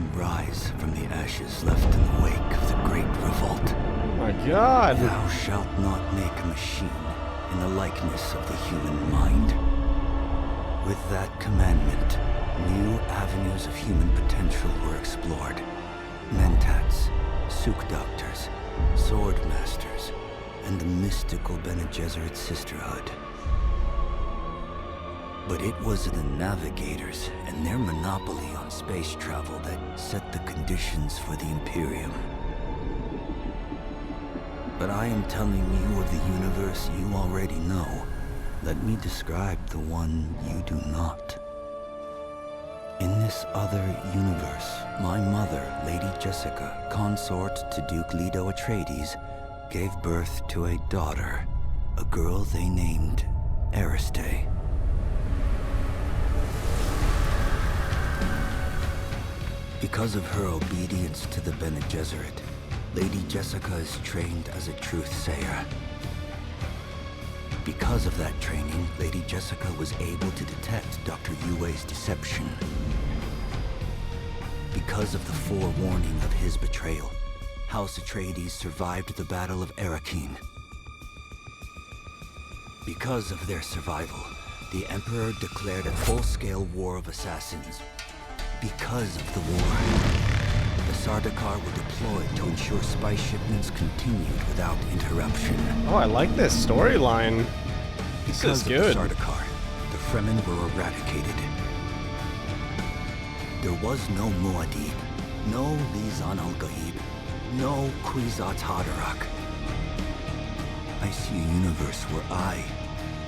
and rise from the ashes left in the wake of the Great Revolt. Oh my god! Thou shalt not make a machine in the likeness of the human mind. With that commandment, new avenues of human potential were explored. Mentats, Suk Doctors, Sword Masters, and the mystical Bene Gesserit Sisterhood. But it was the Navigators and their monopoly on space travel that set the conditions for the Imperium. But I am telling you of the universe you already know. Let me describe the one you do not. In this other universe, my mother, Lady Jessica, consort to Duke Leto Atreides, gave birth to a daughter, a girl they named Ariste. Because of her obedience to the Bene Gesserit, Lady Jessica is trained as a truth-sayer. Because of that training, Lady Jessica was able to detect Dr. Yue's deception. Because of the forewarning of his betrayal, House Atreides survived the Battle of Arrakis. Because of their survival, the Emperor declared a full-scale war of assassins. Because of the war, the Sardaukar were deployed to ensure spice shipments continued without interruption. Oh, I like this storyline. This is good. Because of the Sardaukar, the Fremen were eradicated. There was no Muad'Dib, no Lisan al-Gaib, no Kwisatz Haderach. I see a universe where I,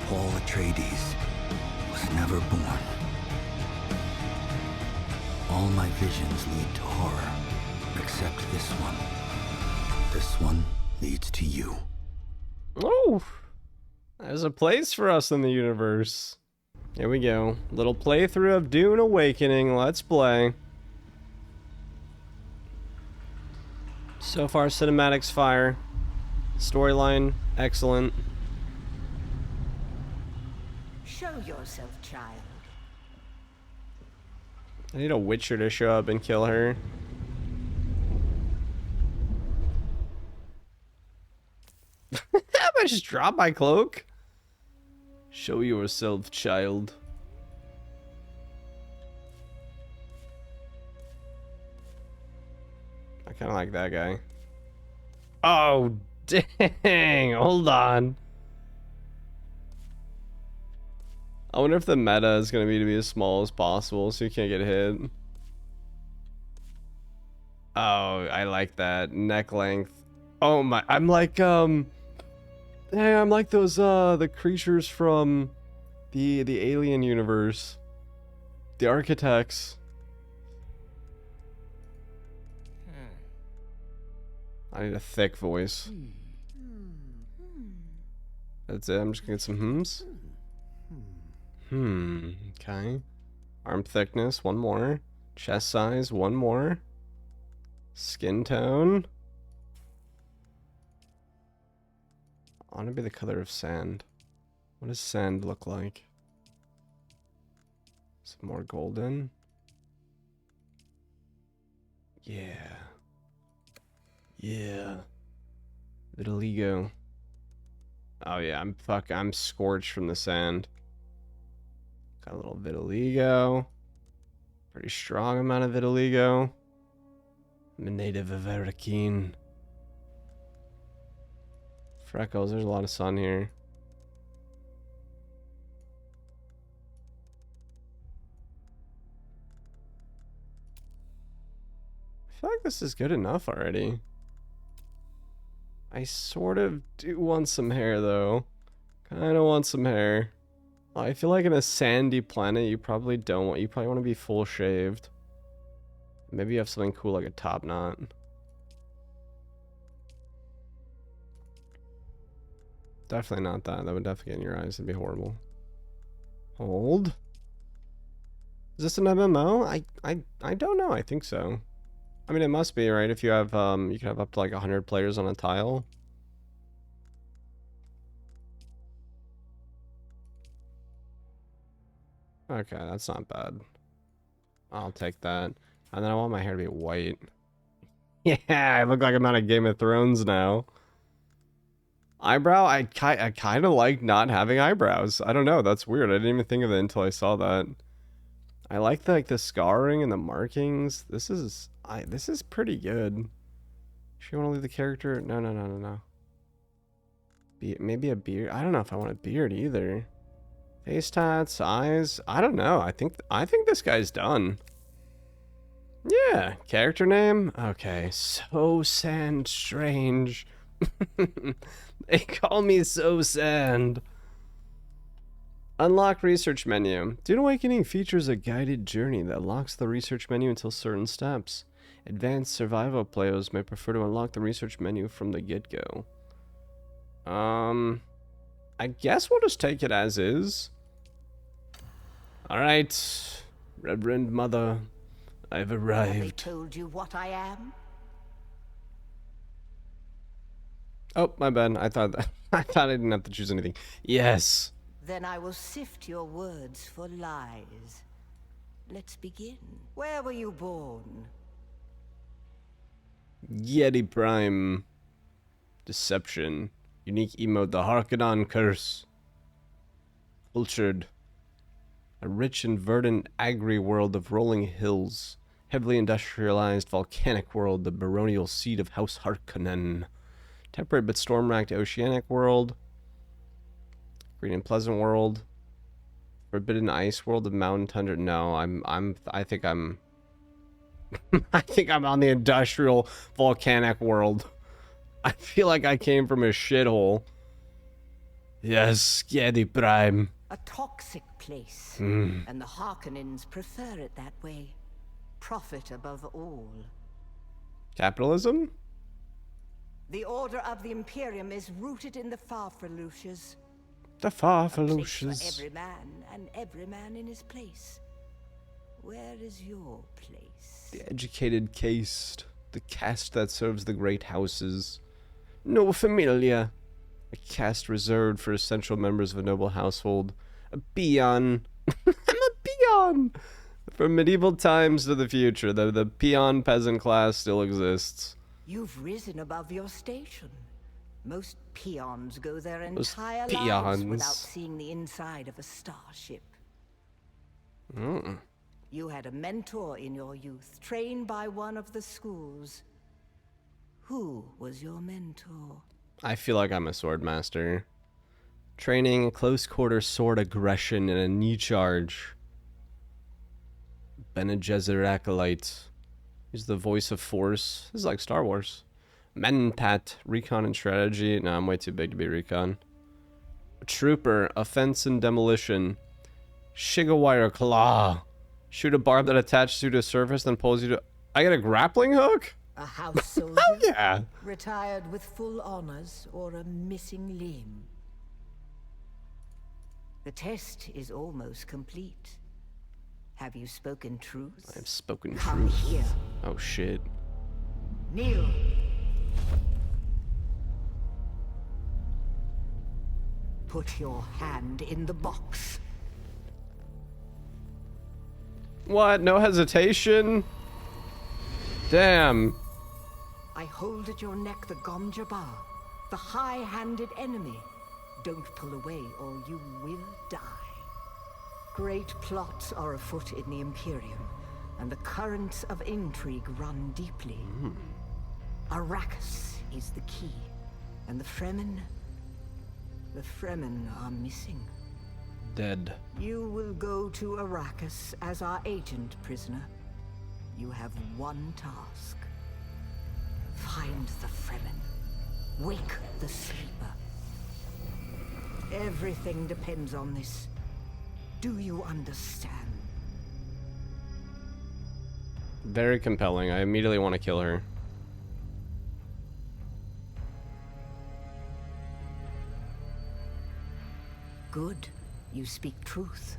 Paul Atreides, was never born. All my visions lead to horror, except this one. This one leads to you. Oh, there's a place for us in the universe. Here we go. Little playthrough of Dune Awakening. Let's play. So far, cinematics fire. Storyline, excellent. Show yourself, child. I need a Witcher to show up and kill her. I just dropped my cloak. Show yourself, child. I kind of like that guy. Oh, dang. Hold on. I wonder if the meta is going to be as small as possible so you can't get hit. Oh, I like that. Neck length. Oh my, I'm like, hey, I'm like those, the creatures from the Alien universe. The architects. I need a thick voice. That's it, I'm just gonna get some hms. Okay. Arm thickness, one more. Chest size, one more. Skin tone. I want to be the color of sand. What does sand look like? Some more golden. Yeah. Yeah. Vitiligo. Oh yeah, I'm scorched from the sand. Got a little vitiligo. Pretty strong amount of vitiligo. I'm a native of Arrakis. Freckles, there's a lot of sun here. I feel like this is good enough already. I sort of do want some hair though. Kinda want some hair. I feel like in a sandy planet you probably don't want, you probably want to be full shaved. Maybe you have something cool like a top knot. Definitely not that. That would definitely get in your eyes. It'd be horrible. Hold. Is this an MMO? I don't know. I think so. I mean, it must be, right? If you have, you can have up to like 100 players on a tile. Okay, that's not bad. I'll take that. And then I want my hair to be white. Yeah, I look like I'm on a Game of Thrones now. Eyebrow? I kind of like not having eyebrows. I don't know. That's weird. I didn't even think of it until I saw that. I like the scarring and the markings. This is pretty good. She want to leave the character? No. Maybe a beard. I don't know if I want a beard either. Face tats, eyes. I don't know. I think this guy's done. Yeah, character name. Okay, So Sand Strange. They call me So Sand. Unlock research menu. Dune Awakening features a guided journey that locks the research menu until certain steps. Advanced survival players may prefer to unlock the research menu from the get-go. I guess we'll just take it as is. Alright, Reverend Mother, I've arrived. Have they told you what I am? Oh, my bad. I thought I didn't have to choose anything. Yes. Then I will sift your words for lies. Let's begin. Where were you born? Yeti Prime. Deception. Unique emote, the Harkonnen Curse. Cultured. A rich and verdant agri world of rolling hills. Heavily industrialized volcanic world, the baronial seat of House Harkonnen. Temperate but storm-racked oceanic world. Green and pleasant world. Forbidden ice world of mountain tundra. No, I think I'm I think I'm on the industrial volcanic world. I feel like I came from a shithole. Yes, Yeti Prime. A toxic place. And the Harkonnens prefer it that way. Profit above all. Capitalism? The order of the Imperium is rooted in the Farfaluches. The A place for Farfaluches. every man, and every man in his place. Where is your place? The educated caste. The caste that serves the great houses. No familia. A caste reserved for essential members of a noble household. A peon. I'm a peon! From medieval times to the future, the peon peasant class still exists. You've risen above your station. Most peons go their Those entire lives peons. without seeing the inside of a starship. You had a mentor in your youth, trained by one of the schools. Who was your mentor? I feel like I'm a sword master. Training close quarter sword aggression and a knee charge. Bene Gesserit acolyte. He's the voice of force. This is like Star Wars. Mentat, recon and strategy. No, I'm way too big to be recon. Trooper, offense and demolition. Shigawire claw. Shoot a barb that attaches you to a surface, then pulls you to. I get a grappling hook? A house soldier? Oh yeah. Retired with full honors, or a missing limb? The test is almost complete. Have you spoken truth? I've spoken Come truth. here. Oh shit. Kneel. Put your hand in the box. What? No hesitation? Damn. I hold at your neck the Gomjabar, the high-handed enemy. Don't pull away or you will die. Great plots are afoot in the Imperium, and the currents of intrigue run deeply. Arrakis is the key, and the Fremen are missing. Dead. You will go to Arrakis as our agent, prisoner. You have one task. Find the Fremen. Wake the sleeper. Everything depends on this. Do you understand? Very compelling. I immediately want to kill her. Good. You speak truth.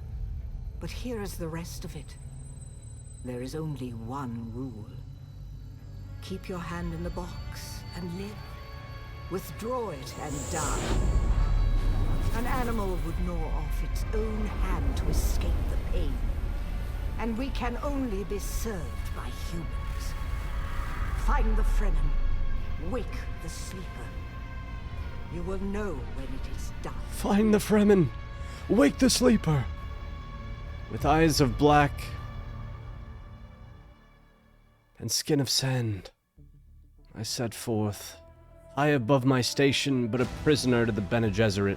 But here is the rest of it. There is only one rule. Keep your hand in the box and live. Withdraw it and die. An animal would gnaw off its own hand to escape the pain. and we can only be served by humans. Find the Fremen. Wake the sleeper. You will know when it is done. Find the Fremen. Wake the sleeper. With eyes of black and skin of sand, I set forth, high above my station, but a prisoner to the Bene Gesserit.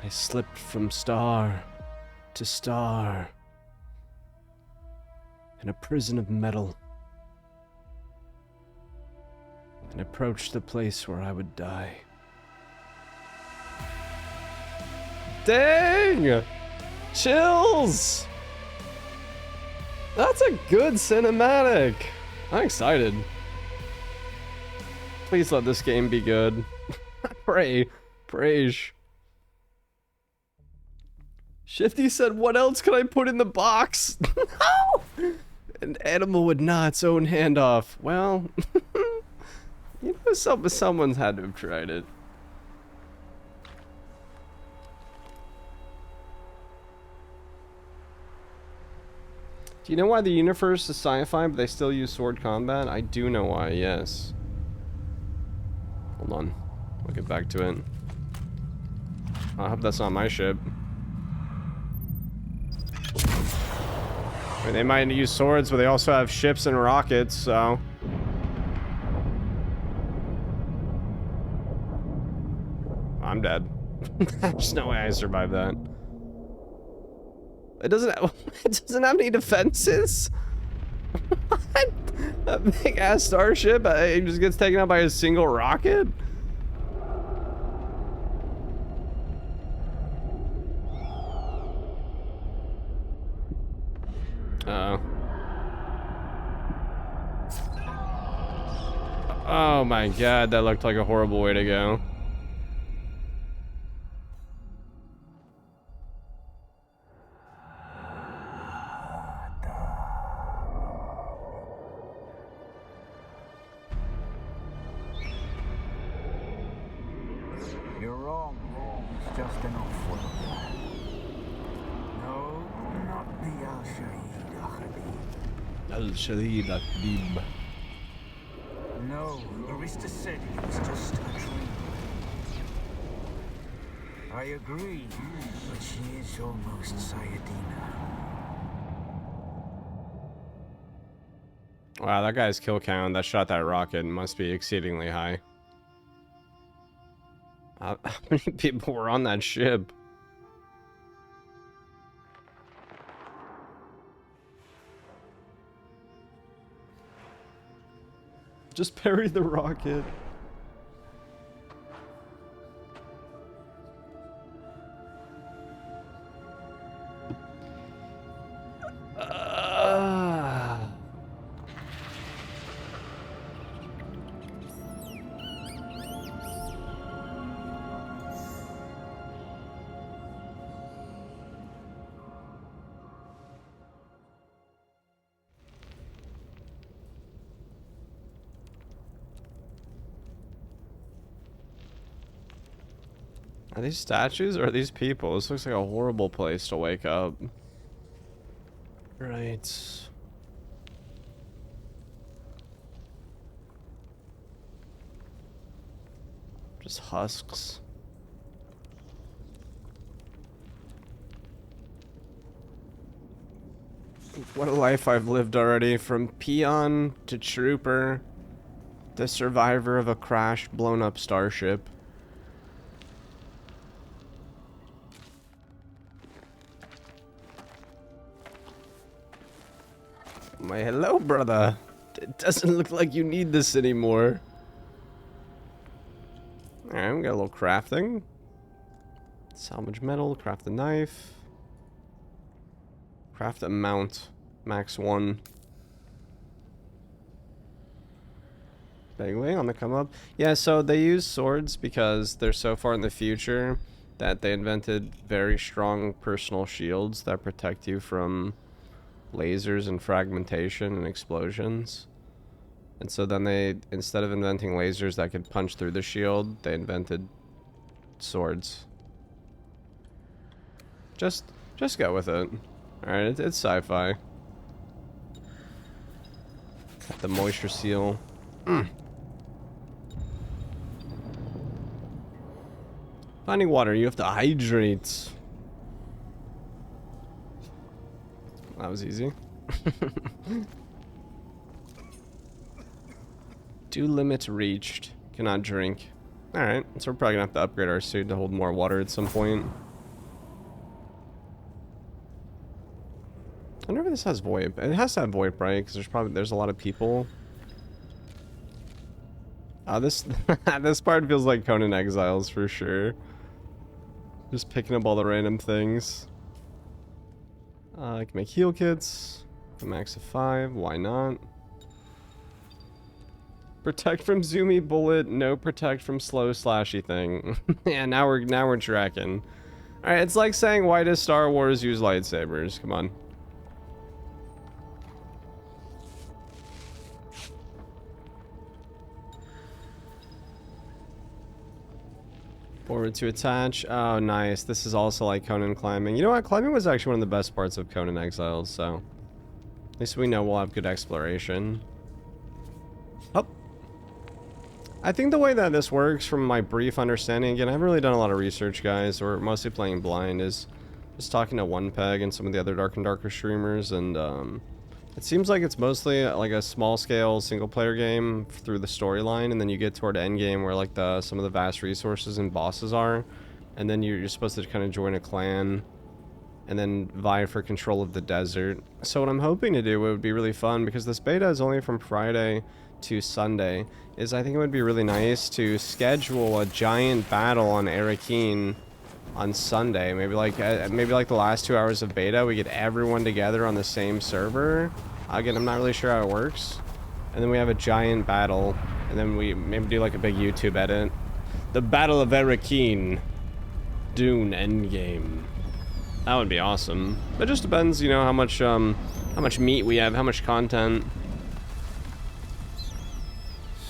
I slipped from star to star in a prison of metal, and approached the place where I would die. Dang! Chills! That's a good cinematic. I'm excited. Please let this game be good. Praise. Shifty said, what else could I put in the box? No! An animal would gnaw its own hand off. Well, you know, someone's had to have tried it. Do you know why the universe is sci-fi, but they still use sword combat? I do know why, yes. Hold on. We'll get back to it. I hope that's not my ship. I mean, they might use swords, but they also have ships and rockets, so... I'm dead. There's no way I survived that. It doesn't have any defenses? What? A big ass starship it just gets taken out by a single rocket? Uh-oh. Oh my god, that looked like a horrible way to go. You're wrong. It's just an awful plan. No, not the Al-Shadid Akhdib. No, Arista said it was just a dream. I agree, but she is almost Sayadina. Wow, that guy's kill count that shot that rocket must be exceedingly high. How many people were on that ship? Just parry the rocket. Are these statues or are these people? This looks like a horrible place to wake up. Right. Just husks. What a life I've lived already, from peon to trooper, the survivor of a crashed, blown up starship. My hello, brother. It doesn't look like you need this anymore. Alright, we got a little crafting. Salvage metal, craft a knife. Craft a mount. Max 1. Big on the come up. Yeah, so they use swords because they're so far in the future that they invented very strong personal shields that protect you from lasers and fragmentation and explosions. And so then they, instead of inventing lasers that could punch through the shield, they invented swords. Just Just go with it. Alright, it's sci-fi. Got the moisture seal. Finding water, you have to hydrate. That was easy. Dew limit reached. Cannot drink. Alright, so we're probably gonna have to upgrade our suit to hold more water at some point. I wonder if this has VoIP. It has to have VoIP, right? Because there's a lot of people. This this part feels like Conan Exiles for sure. Just picking up all the random things. I can make heal kits. A max of 5. Why not? Protect from zoomy bullet. No protect from slow slashy thing. Yeah, now we're tracking. All right, it's like saying why does Star Wars use lightsabers? Come on. Forward to attach. Oh, nice. This is also like Conan climbing. You know what? Climbing was actually one of the best parts of Conan Exiles, so at least we know we'll have good exploration. Oh. I think the way that this works, from my brief understanding, again, I haven't really done a lot of research, guys. We're mostly playing blind, is just talking to One Peg and some of the other Dark and Darker streamers, and it seems like it's mostly like a small-scale single-player game through the storyline, and then you get toward end game where like some of the vast resources and bosses are, and then you're supposed to kind of join a clan, and then vie for control of the desert. So what I'm hoping to do, what would be really fun, because this beta is only from Friday to Sunday, is I think it would be really nice to schedule a giant battle on Arrakis on Sunday. Maybe like the last 2 hours of beta, we get everyone together on the same server. Again, I'm not really sure how it works. And then we have a giant battle, and then we maybe do like a big YouTube edit. The Battle of Arrakis, Dune Endgame. That would be awesome. It just depends, you know, how much meat we have, how much content.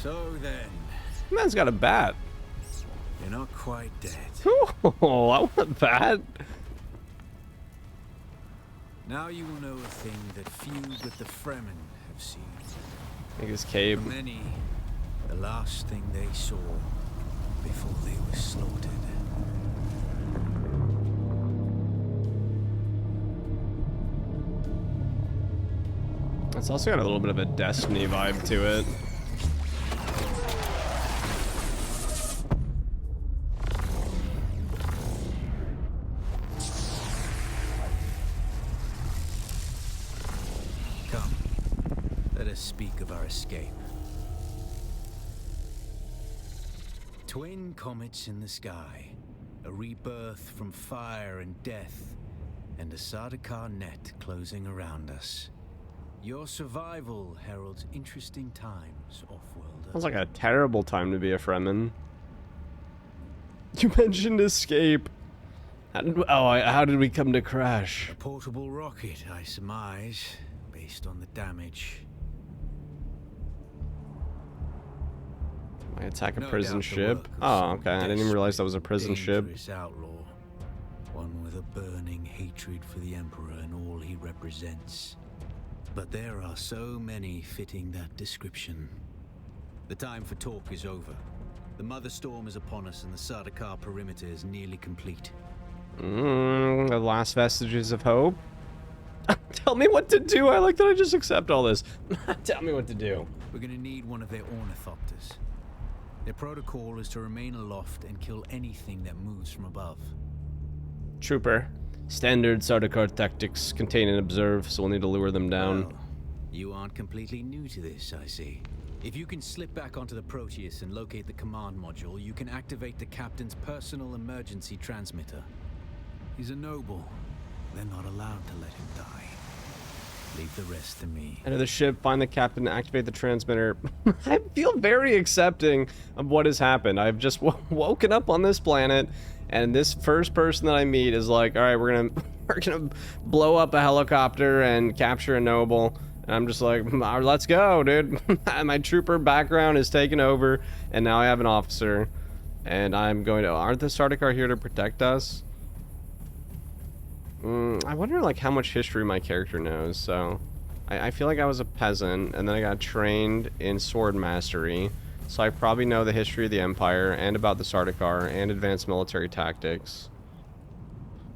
So then, Man's got a bat. you're not quite dead. Oh, I want a bat. Now you will know a thing that few but the Fremen have seen. I think it's Cabe. For many, the last thing they saw before they were slaughtered. It's also got a little bit of a Destiny vibe to it. Come, let us speak of our escape. Twin comets in the sky, a rebirth from fire and death, and a Sardaukar net closing around us. Your survival heralds interesting times, off-worlder. Sounds like a terrible time to be a Fremen. You mentioned escape. How did we come to crash? A portable rocket, I surmise, based on the damage. I attack a No prison doubt the ship. work of Oh, some okay. I didn't even realize that was a desperate, prison ship. dangerous outlaw, one with a burning hatred for the Emperor and all he represents. But there are so many fitting that description. The time for talk is over. The Mother Storm is upon us and the Sardaukar perimeter is nearly complete. The last vestiges of hope. Tell me what to do. I like that I just accept all this. Tell me what to do. We're gonna need one of their ornithopters. Their protocol is to remain aloft and kill anything that moves from above. Trooper. Standard Sardaukar tactics. Contain and observe, so we'll need to lure them down. Well, you aren't completely new to this, I see. If you can slip back onto the Proteus and locate the command module, you can activate the captain's personal emergency transmitter. He's a noble. They're not allowed to let him die. Leave the rest to me. Enter the ship, find the captain, activate the transmitter. I feel very accepting of what has happened. I've just woken up on this planet, and this first person that I meet is like, all right, we're gonna blow up a helicopter and capture a noble. And I'm just like, let's go, dude. My trooper background is taken over, and now I have an officer. And I'm going to... Aren't the Sardaukar here to protect us? I wonder like how much history my character knows. So I feel like I was a peasant and then I got trained in sword mastery. So I probably know the history of the Empire and about the Sardaukar and advanced military tactics.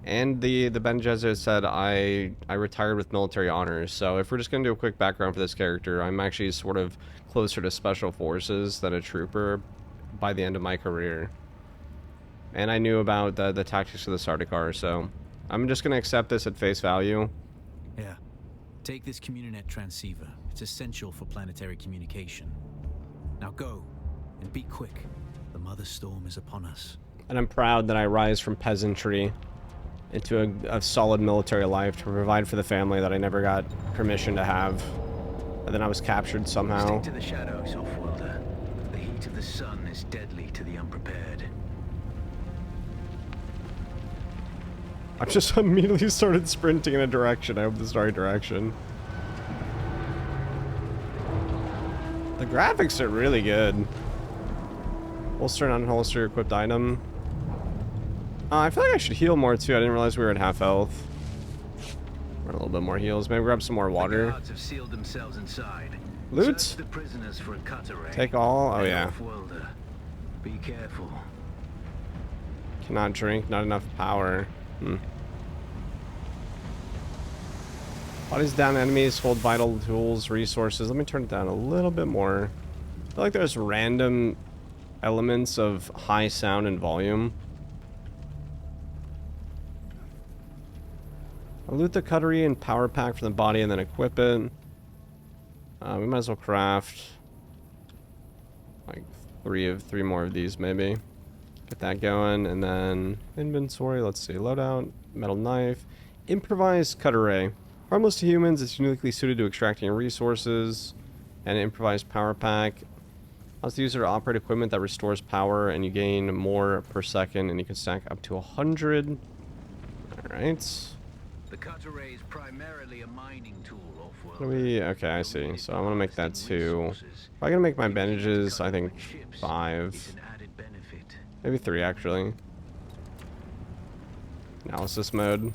And the Bene Gesserit said I retired with military honors. So if we're just going to do a quick background for this character, I'm actually sort of closer to special forces than a trooper by the end of my career. And I knew about the tactics of the Sardaukar, so I'm just going to accept this at face value. Yeah. Take this Communinet transceiver. It's essential for planetary communication. Now go, and be quick. The Mother Storm is upon us. And I'm proud that I rise from peasantry into a solid military life to provide for the family that I never got permission to have. And then I was captured somehow. Stick to the shadows, Offworlder. The heat of the sun is deadly to the unprepared. I just immediately started sprinting in a direction. I hope this is the right direction. The graphics are really good. Holster and unholster equipped item. I feel like I should heal more too. I didn't realize we were at half health. Run a little bit more heals. Maybe grab some more water. The guards have sealed themselves inside. Loot. Search the prisoners for a cut array. Take all. Oh yeah. Offworlder. Be careful. Cannot drink. Not enough power. Bodies down enemies. Hold vital tools, resources. Let me turn it down a little bit more. I feel like there's random elements of high sound and volume. I'll loot the cutlery and power pack from the body and then equip it. We might as well craft like three more of these maybe. Get that going, and then inventory. Let's see, loadout, metal knife, improvised cut array. Harmless to humans, it's uniquely suited to extracting resources. And an improvised power pack allows the user to operate equipment that restores power, and you gain more per second, and you can stack up to 100. All right. The cut array is primarily a mining tool. Okay, I see. So I want to make that 2. I'm gonna make my bandages, I think 5. Maybe 3 actually. Analysis mode.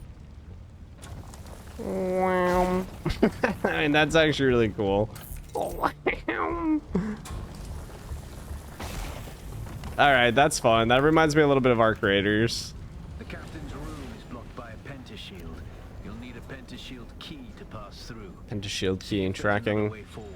I mean, that's actually really cool. Alright, that's fun. That reminds me a little bit of our creators. The captain's room is blocked by a pentashield. You'll need a pentashield key to pass through. Pentashield key and tracking. Way forward.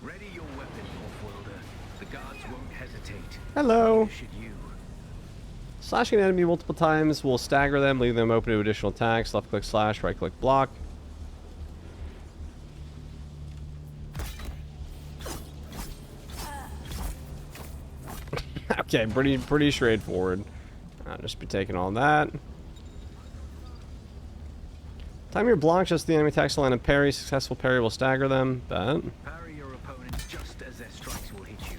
Ready your weapon, Offworlder. The guards won't hesitate. Hello. Should you? Slashing an enemy multiple times will stagger them, leaving them open to additional attacks. Left click slash, right click block. Okay, pretty straightforward. I'll just be taking all that. Time your block, just the enemy attacks line and parry. Successful parry will stagger them. Bet. Parry your opponents just as their strikes will hit you.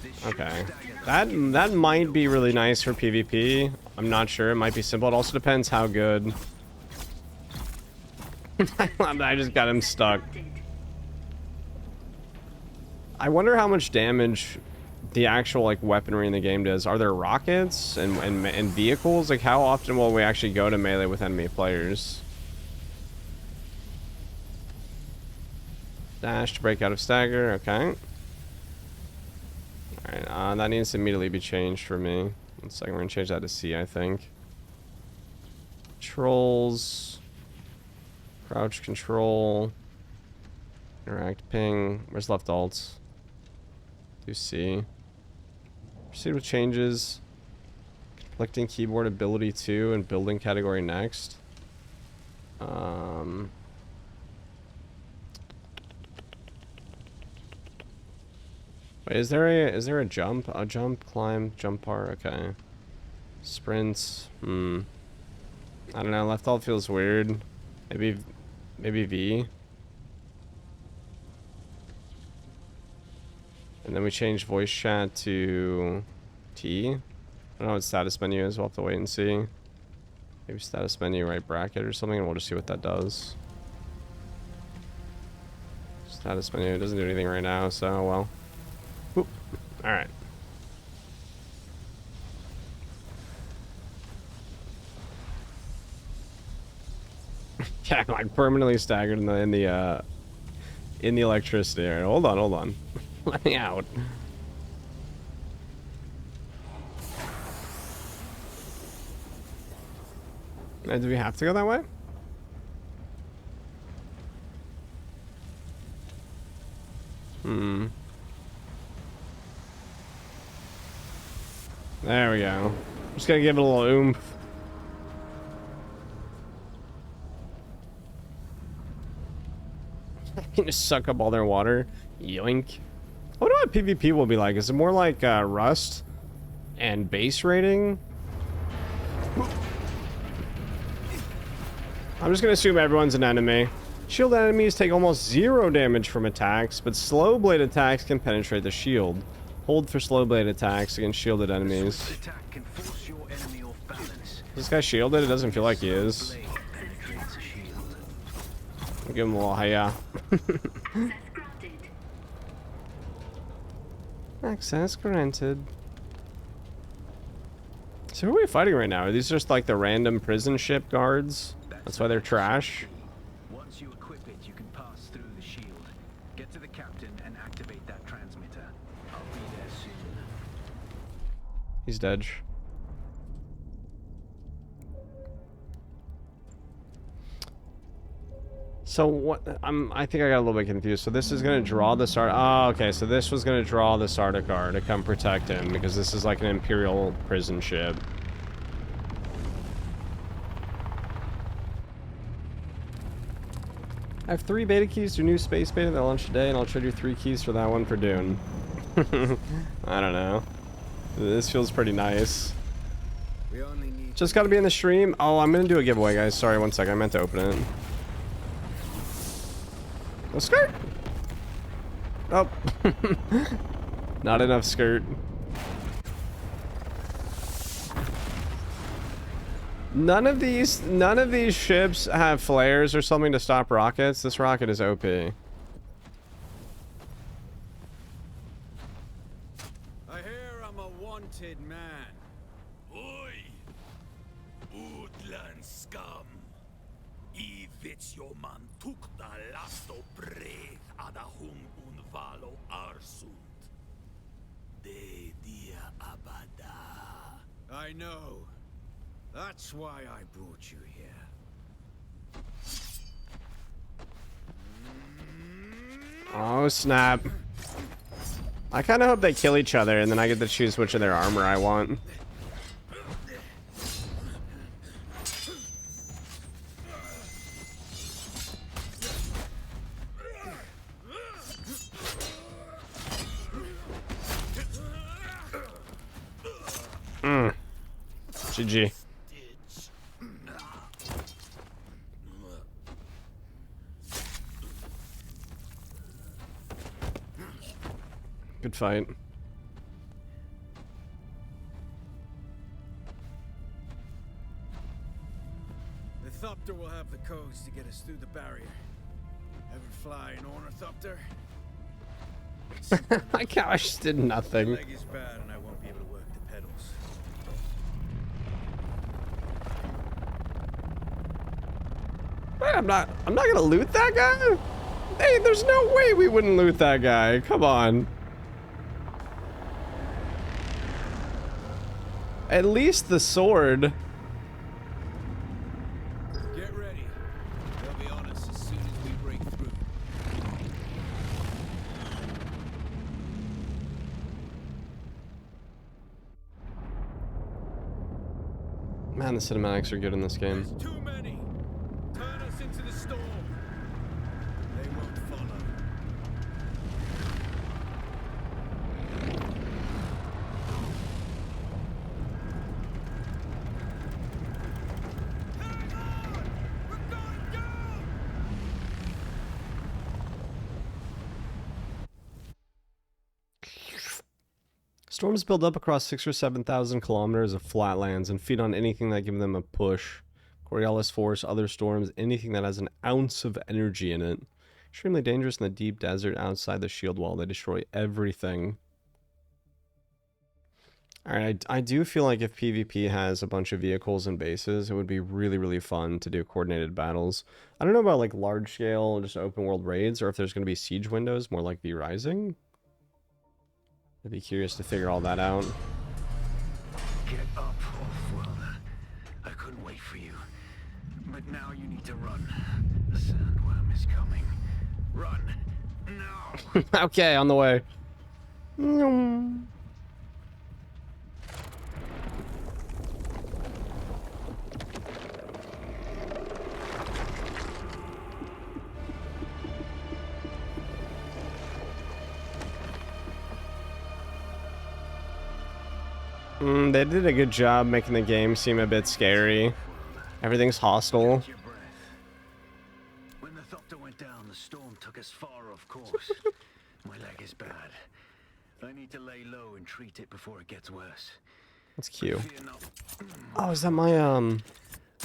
This Okay. should stagger them. That might be really nice for PvP. I'm not sure. It might be simple. It also depends how good. I just got him stuck. I wonder how much damage the actual like weaponry in the game does. Are there rockets and vehicles? Like how often will we actually go to melee with enemy players? Dash to break out of stagger. Okay. Alright, that needs to immediately be changed for me. 1 second, we're gonna change that to C, I think. Controls. Crouch control. Interact ping. Where's left alt? Do C. Proceed with changes. Conflicting keyboard ability 2 and building category next. Wait, is there a jump? A jump, climb, jump part, okay. Sprints, I don't know, left alt feels weird. Maybe V. And then we change voice chat to T. I don't know what status menu is, we'll have to wait and see. Maybe status menu right bracket or something, and we'll just see what that does. Status menu. It doesn't do anything right now, so well. Oop. Alright. Yeah, I'm like permanently staggered in the electricity. Right, hold on. Let me out. Do we have to go that way? There we go. Just gotta give it a little oomph. Can just suck up all their water. Yoink. I wonder what PvP will be like. Is it more like Rust and base rating? I'm just gonna assume everyone's an enemy. Shield enemies take almost 0 damage from attacks, but slow blade attacks can penetrate the shield. Hold for slow blade attacks against shielded enemies. Is this guy shielded? It doesn't feel like he is. I'll give him a little hiya. Access granted. So who are we fighting right now? Are these just like the random prison ship guards? That's why they're trash. Once you equip it, you can pass through the shield. Get to the captain and activate that transmitter. I'll be there soon. He's dead. So what? I think I got a little bit confused. So this is gonna draw the Sarda. Oh, okay. So this was gonna draw the Sardaukar to come protect him because this is like an Imperial prison ship. I have 3 beta keys to new space beta that launched today, and I'll trade you 3 keys for that one for Dune. I don't know. This feels pretty nice. Just gotta be in the stream. Oh, I'm gonna do a giveaway, guys. Sorry, one second. I meant to open it. Oh, skirt! Oh. Not enough skirt. None of these ships have flares or something to stop rockets. This rocket is OP. I hear I'm a wanted man. Oi! Woodland scum! Ivits jo man tukta lasto breath ada hum unvalo arsund. De dia abada. I know. That's why I brought you here. Oh, snap. I kind of hope they kill each other and then I get to choose which of their armor I want. GG. Good fight. The Thopter will have the codes to get us through the barrier. Ever fly an ornithopter? My gosh, did nothing. My leg is bad and I won't be able to work the pedals. Wait, I'm not gonna loot that guy? Hey, there's no way we wouldn't loot that guy. Come on. At least the sword. Get ready. They'll be on us as soon as we break through. Man, the cinematics are good in this game. There's too many. Turn us into the storm. They won't follow. Hang on! We're going down! Storms build up across 6,000 or 7,000 kilometers of flatlands and feed on anything that give them a push. Coriolis Force, other storms, anything that has an ounce of energy in it. Extremely dangerous in the deep desert outside the shield wall. They destroy everything. Alright, I do feel like if PvP has a bunch of vehicles and bases, it would be really, really fun to do coordinated battles. I don't know about like large scale, just open world raids, or if there's going to be siege windows, more like V Rising. I'd be curious to figure all that out. Get up, Off-Worlder. I couldn't wait for you. But now you need to run. The sandworm is coming. Run! Now! Okay, on the way. They did a good job making the game seem a bit scary. Everything's hostile. Catch your breath. When the Thopter went down, the storm took us far off course. My leg is bad. I need to lay low and treat it before it gets worse. That's cute. Fear not. Oh, is that my Doctor,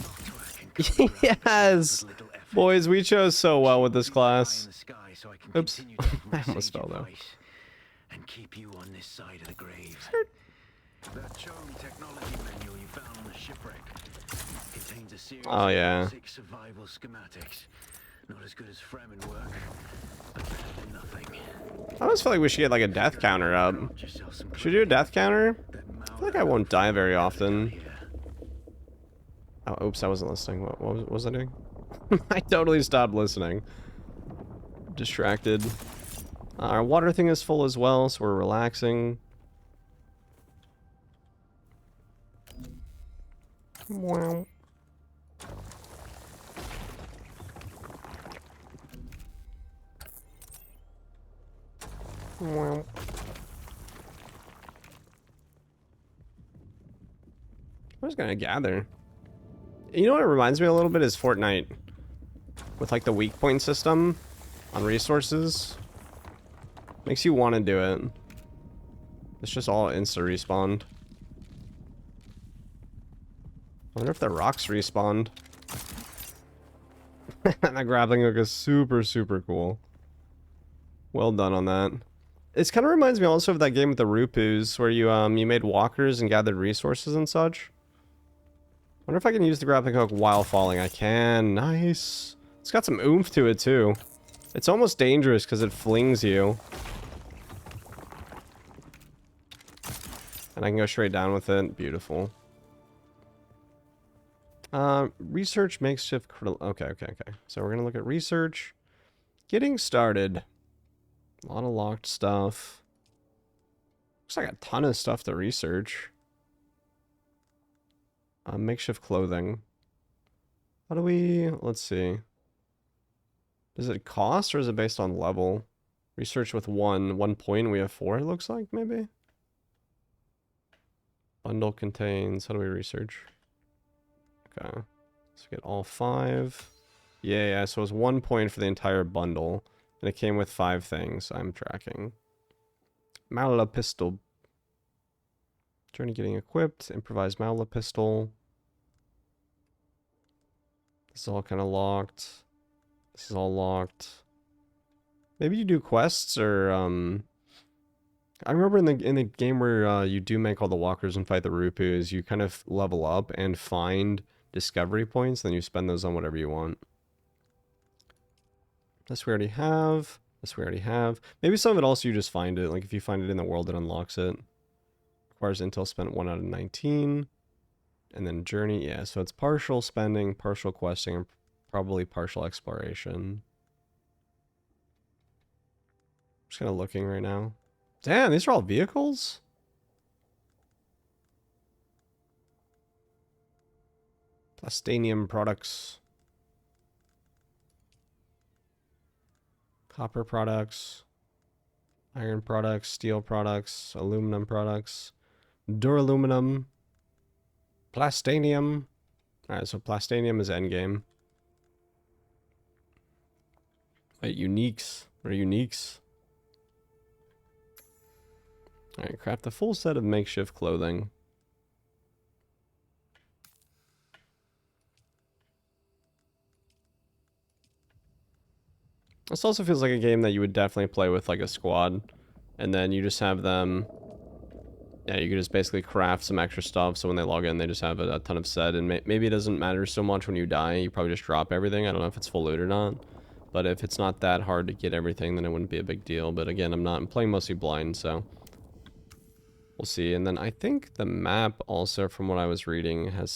I can cover ground Yes! with little effort. Boys, we chose so well with this Keep your eye in class. the sky so I can Oops. continue to have my I almost sage fell, though. advice and keep you on this side of the grave. That Chone technology manual you found on the shipwreck contains a series Oh, yeah. of basic survival schematics. Not as good as Fremen work, but better than nothing. I almost feel like we should get like a death counter up. Got yourself some Should we do a death counter? that I feel like I won't die very often. here. Oh, oops, I wasn't listening. What was I doing? I totally stopped listening. Distracted. Our water thing is full as well, so we're relaxing. Wow. Wow. I'm just gonna gather. You know what it reminds me a little bit is Fortnite. With like the weak point system on resources. Makes you want to do it. It's just all insta respawned. I wonder if the rocks respawned. That grappling hook is super, super cool. Well done on that. It kind of reminds me also of that game with the Rupus, where you made walkers and gathered resources and such. Wonder if I can use the grappling hook while falling. I can. Nice. It's got some oomph to it too. It's almost dangerous because it flings you. And I can go straight down with it. Beautiful. Research makeshift. Okay. So we're gonna look at research. Getting started. A lot of locked stuff. Looks like a ton of stuff to research. Makeshift clothing. How do we... Let's see. Does it cost or is it based on level? Research with one point. We have 4, it looks like, maybe? Bundle contains... How do we research? Okay. Let's get all 5. Yeah, so it was 1 point for the entire bundle. And it came with 5 things I'm tracking. Malala pistol. Journey getting equipped. Improvised Malala pistol. This is all kind of locked. This is all locked. Maybe you do quests or I remember in the game where you do make all the walkers and fight the Rupus, you kind of level up and find discovery points, then you spend those on whatever you want. This we already have. This we already have. Maybe some of it also you just find it. Like if you find it in the world, it unlocks it. Requires intel spent 1 out of 19. And then journey, yeah. So it's partial spending, partial questing, and probably partial exploration. Just kind of looking right now. Damn, these are all vehicles? Plastanium products. Copper products. Iron products, steel products, aluminum products. Duraluminum. Plastanium. Alright, so Plastanium is endgame. Wait, uniques. Or uniques? Alright, craft a full set of makeshift clothing. This also feels like a game that you would definitely play with like a squad, and then you just have them. Yeah, you could just basically craft some extra stuff, so when they log in, they just have a ton of set, and maybe it doesn't matter so much when you die. You probably just drop everything. I don't know if it's full loot or not, but if it's not that hard to get everything, then it wouldn't be a big deal. But again, I'm playing mostly blind, so we'll see. And then I think the map also, from what I was reading, has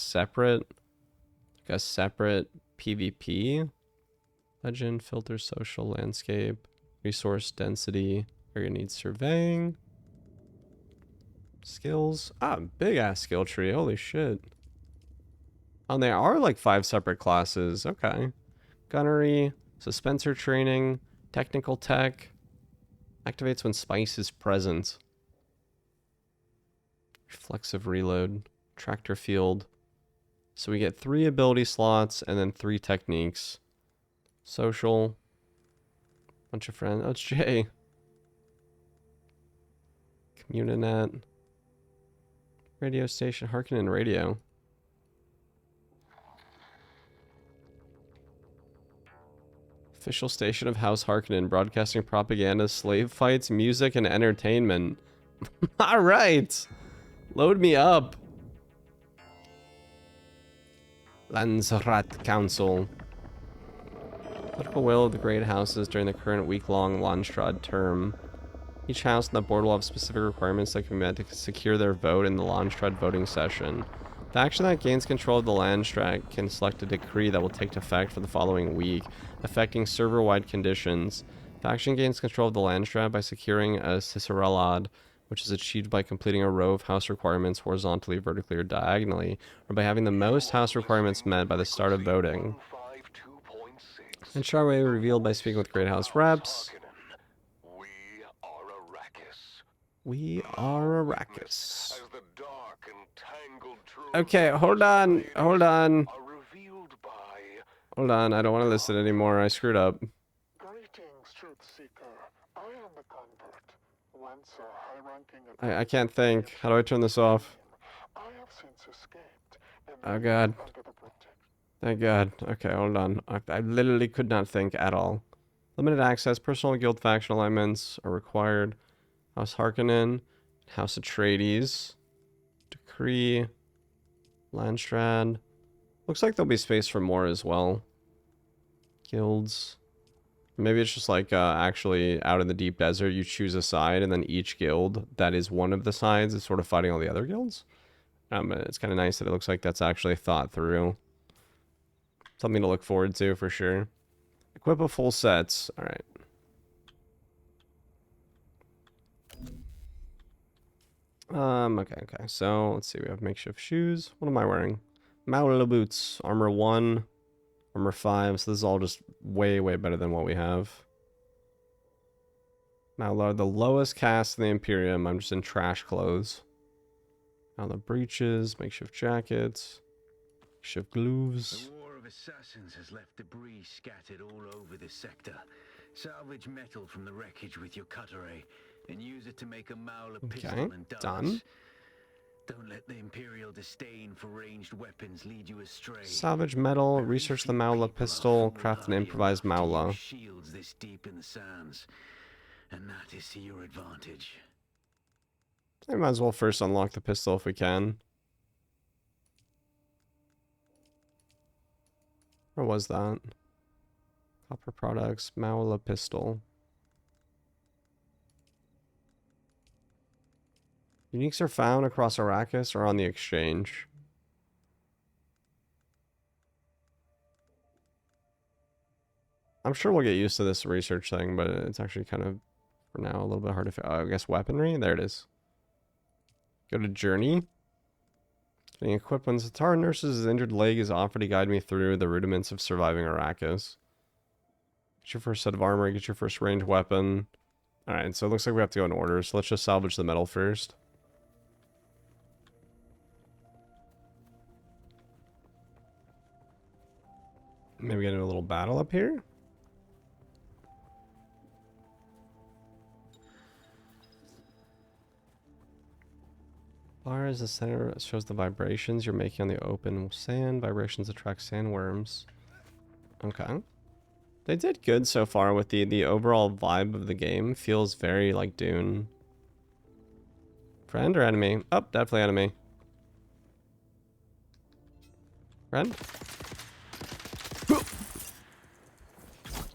a separate PvP. Legend, filter, social, landscape, resource density, area needs surveying. Skills. Ah, big ass skill tree. Holy shit. Oh, and they are like 5 separate classes. Okay. Gunnery, Suspenser training, technical tech. Activates when spice is present. Reflexive reload. Tractor field. So we get 3 ability slots and then 3 techniques. Social. Bunch of friends. Oh, it's Jay. Communinet. Radio station, Harkonnen radio. Official station of House Harkonnen, broadcasting propaganda, slave fights, music, and entertainment. Alright! Load me up. Landsrat Council. Political will of the great houses during the current week-long Landstrad term. Each house on the board will have specific requirements that can be met to secure their vote in the Landstrad voting session. The faction that gains control of the Landstrad can select a decree that will take effect for the following week, affecting server-wide conditions. The faction gains control of the Landstrad by securing a Ciceralad, which is achieved by completing a row of house requirements horizontally, vertically, or diagonally, or by having the most house requirements met by the start of voting. And Charway revealed by speaking with Great House reps. We are Arrakis. Okay, hold on. Hold on. Hold on, I don't want to listen anymore. I screwed up. Greetings, truth seeker. I am the convert. Once a high-ranking I can't think. How do I turn this off? I have since escaped. Oh god. Thank god. Okay, hold on. I literally could not think at all. Limited access. Personal guild faction alignments are required. House Harkonnen. House Atreides. Decree. Landstrad. Looks like there'll be space for more as well. Guilds. Maybe it's just like actually out in the deep desert, you choose a side, and then each guild that is one of the sides is sort of fighting all the other guilds. It's kind of nice that it looks like that's actually thought through. Something to look forward to for sure. Equip a full sets. All right. Okay. So let's see. We have makeshift shoes. What am I wearing? Maula boots. Armor 1. Armor 5. So this is all just way, way better than what we have. Maula, the lowest caste in the Imperium. I'm just in trash clothes. Now the breeches. Makeshift jackets. Makeshift gloves. The war of assassins has left debris scattered all over this sector. Salvage metal from the wreckage with your cutlery and use it to make a Maula pistol and darts. Done. Don't let the Imperial disdain for ranged weapons lead you astray. Salvage metal, research the Maula pistol, craft an improvised Maula. Shields this deep in the sands, and that is to your advantage. I might as well first unlock the pistol if we can. Where was that? Copper products, Maula pistol. Uniques are found across Arrakis or on the exchange. I'm sure we'll get used to this research thing, but it's actually kind of, for now, a little bit hard to I guess weaponry? There it is. Go to Journey. Getting equipped when Zatar nurses his injured leg is offered to guide me through the rudiments of surviving Arrakis. Get your first set of armor, get your first ranged weapon. Alright, so it looks like we have to go in order, so let's just salvage the metal first. Maybe get into a little battle up here. Bar is the center. It shows the vibrations you're making on the open sand. Vibrations attract sandworms. Okay. They did good so far with the overall vibe of the game. Feels very like Dune. Friend or enemy? Oh, definitely enemy. Friend?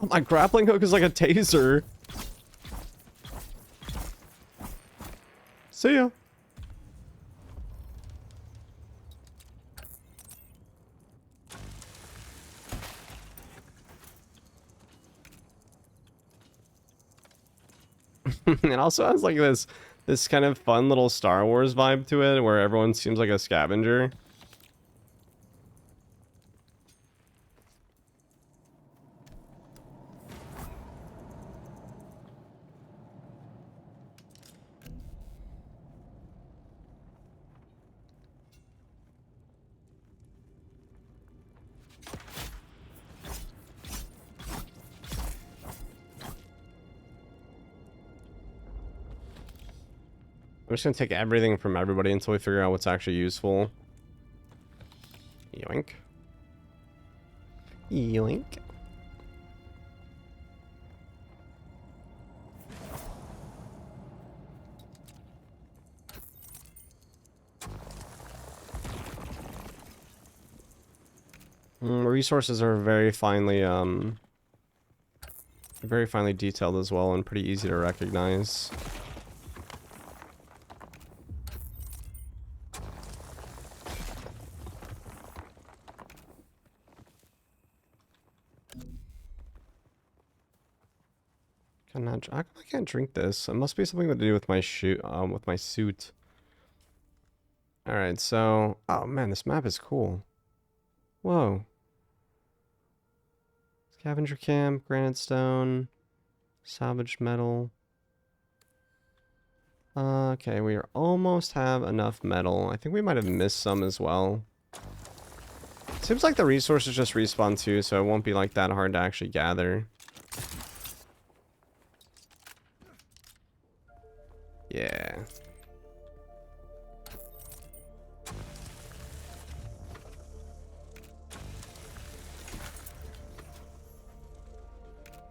Oh, my grappling hook is like a taser. See ya. It also has like this kind of fun little Star Wars vibe to it where everyone seems like a scavenger. I'm just gonna take everything from everybody until we figure out what's actually useful. Yoink. Yoink. Resources are very finely detailed as well and pretty easy to recognize. I can't drink this. It must be something to do with my with my suit. All right, so oh man, this map is cool. Whoa. Scavenger camp, granite stone, salvaged metal. Okay, we almost have enough metal. I think we might have missed some as well. Seems like the resources just respawn too, so it won't be like that hard to actually gather. Yeah.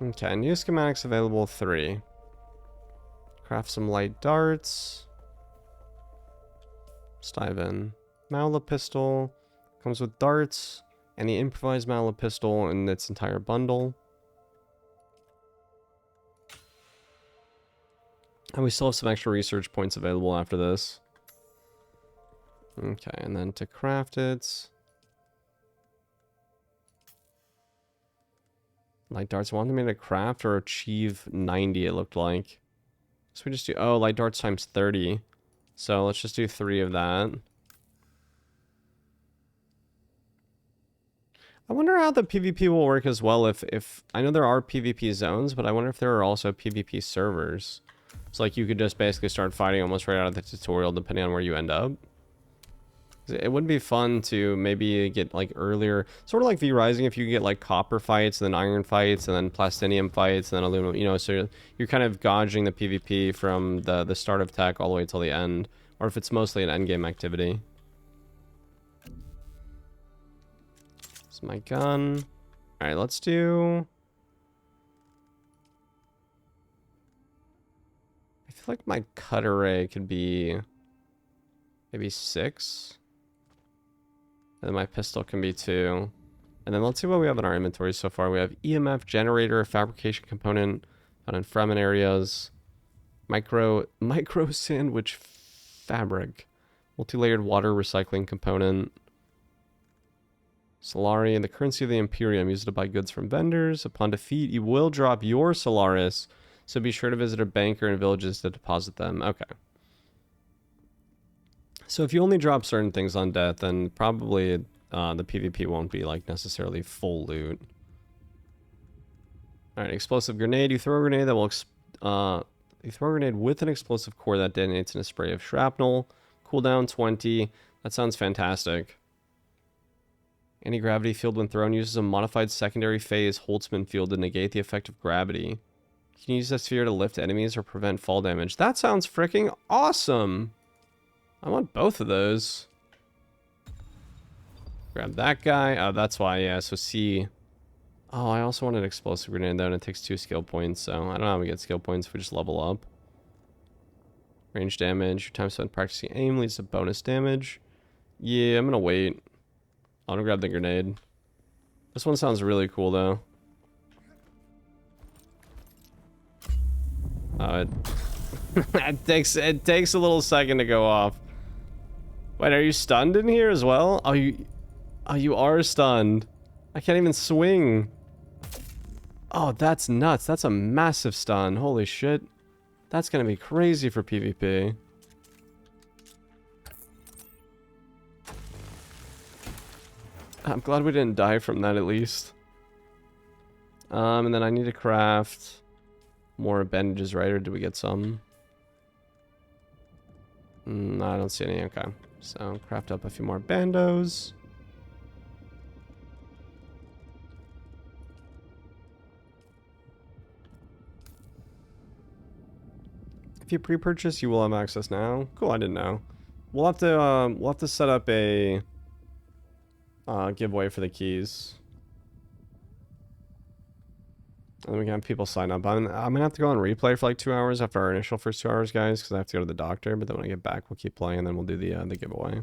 Okay, new schematics available 3. Craft some light darts. Let's dive in. Mala pistol comes with darts and the improvised Mala pistol in its entire bundle. And we still have some extra research points available after this. Okay, and then to craft it. Light darts wanted me to craft or achieve 90, it looked like. So we just do, oh, light darts times 30. So let's just do 3 of that. I wonder how the PvP will work as well if I know there are PvP zones, but I wonder if there are also PvP servers. So like you could just basically start fighting almost right out of the tutorial depending on where you end up. It would be fun to maybe get like earlier, sort of like V Rising, if you could get like copper fights, and then iron fights, and then plastinium fights, and then aluminum, you know, so you're kind of gauging the PvP from the start of tech all the way till the end, or if it's mostly an endgame activity. It's my gun. All right, let's do... I feel like my cut array could be maybe 6. And then my pistol can be 2. And then let's see what we have in our inventory so far. We have EMF generator, fabrication component, found in fragment areas, micro sandwich fabric, multi-layered water recycling component, Solari, and the currency of the Imperium. Use it to buy goods from vendors. Upon defeat, you will drop your Solaris, so be sure to visit a banker in villages to deposit them. Okay. So if you only drop certain things on death, then probably the PvP won't be like necessarily full loot. All right, explosive grenade. You throw a grenade that will you throw a grenade with an explosive core that detonates in a spray of shrapnel. Cooldown 20. That sounds fantastic. Anti-gravity field when thrown uses a modified secondary phase Holtzman field to negate the effect of gravity. You can use that sphere to lift enemies or prevent fall damage. That sounds freaking awesome. I want both of those. Grab that guy. Oh, that's why, yeah. So C Oh, I also wanted explosive grenade though, and it takes 2 skill points, so I don't know how we get skill points if we just level up. Range damage. Your time spent practicing aim leads to bonus damage. Yeah, I'm gonna wait. I'm gonna grab the grenade. This one sounds really cool though. It it takes a little second to go off. Wait, are you stunned in here as well? Oh, you are stunned. I can't even swing. Oh, that's nuts. That's a massive stun. Holy shit. That's gonna be crazy for PvP. I'm glad we didn't die from that at least. And then I need to craft more bandages, right? Or did we get some? No, I don't see any. Okay. So craft up a few more bandos. If you pre-purchase, you will have access now. Cool, I didn't know. We'll have to set up a giveaway for the keys. And then we can have people sign up. I'm gonna have to go on replay for like 2 hours after our initial first 2 hours, guys, because I have to go to the doctor. But then when I get back, we'll keep playing, and then we'll do the giveaway.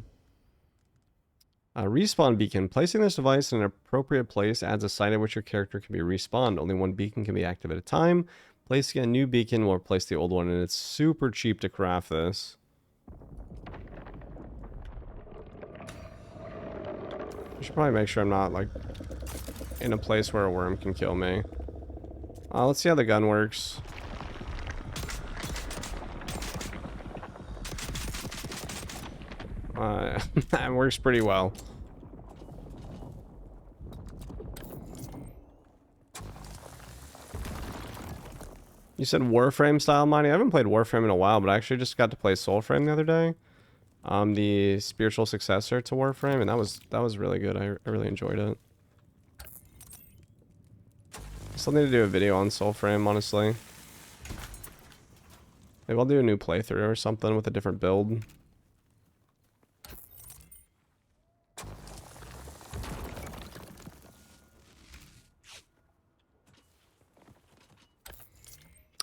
Respawn beacon. Placing this device in an appropriate place adds a site at which your character can be respawned. Only one beacon can be active at a time. Placing a new beacon will replace the old one, and it's super cheap to craft this. I should probably make sure I'm not like in a place where a worm can kill me. Let's see how the gun works. That works pretty well. You said Warframe style mining? I haven't played Warframe in a while, but I actually just got to play Soulframe the other day. The spiritual successor to Warframe, and that was really good. I really enjoyed it. Still need to do a video on Soulframe, honestly. Maybe I'll do a new playthrough or something with a different build.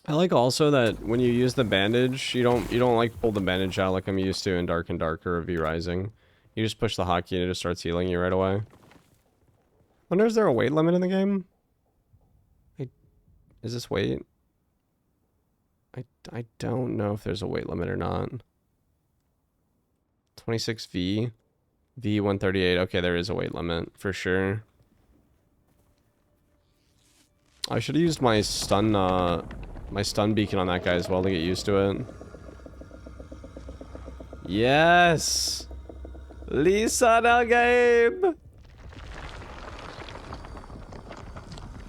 I like also that when you use the bandage, you don't like pull the bandage out like I'm used to in Dark and Darker or V Rising. You just push the hotkey and it just starts healing you right away. Wonder, is there a weight limit in the game? Is this weight? I don't know if there's a weight limit or not. 26V. V138. Okay, there is a weight limit for sure. I should have used my stun beacon on that guy as well to get used to it. Yes! Lisa Del Gabe!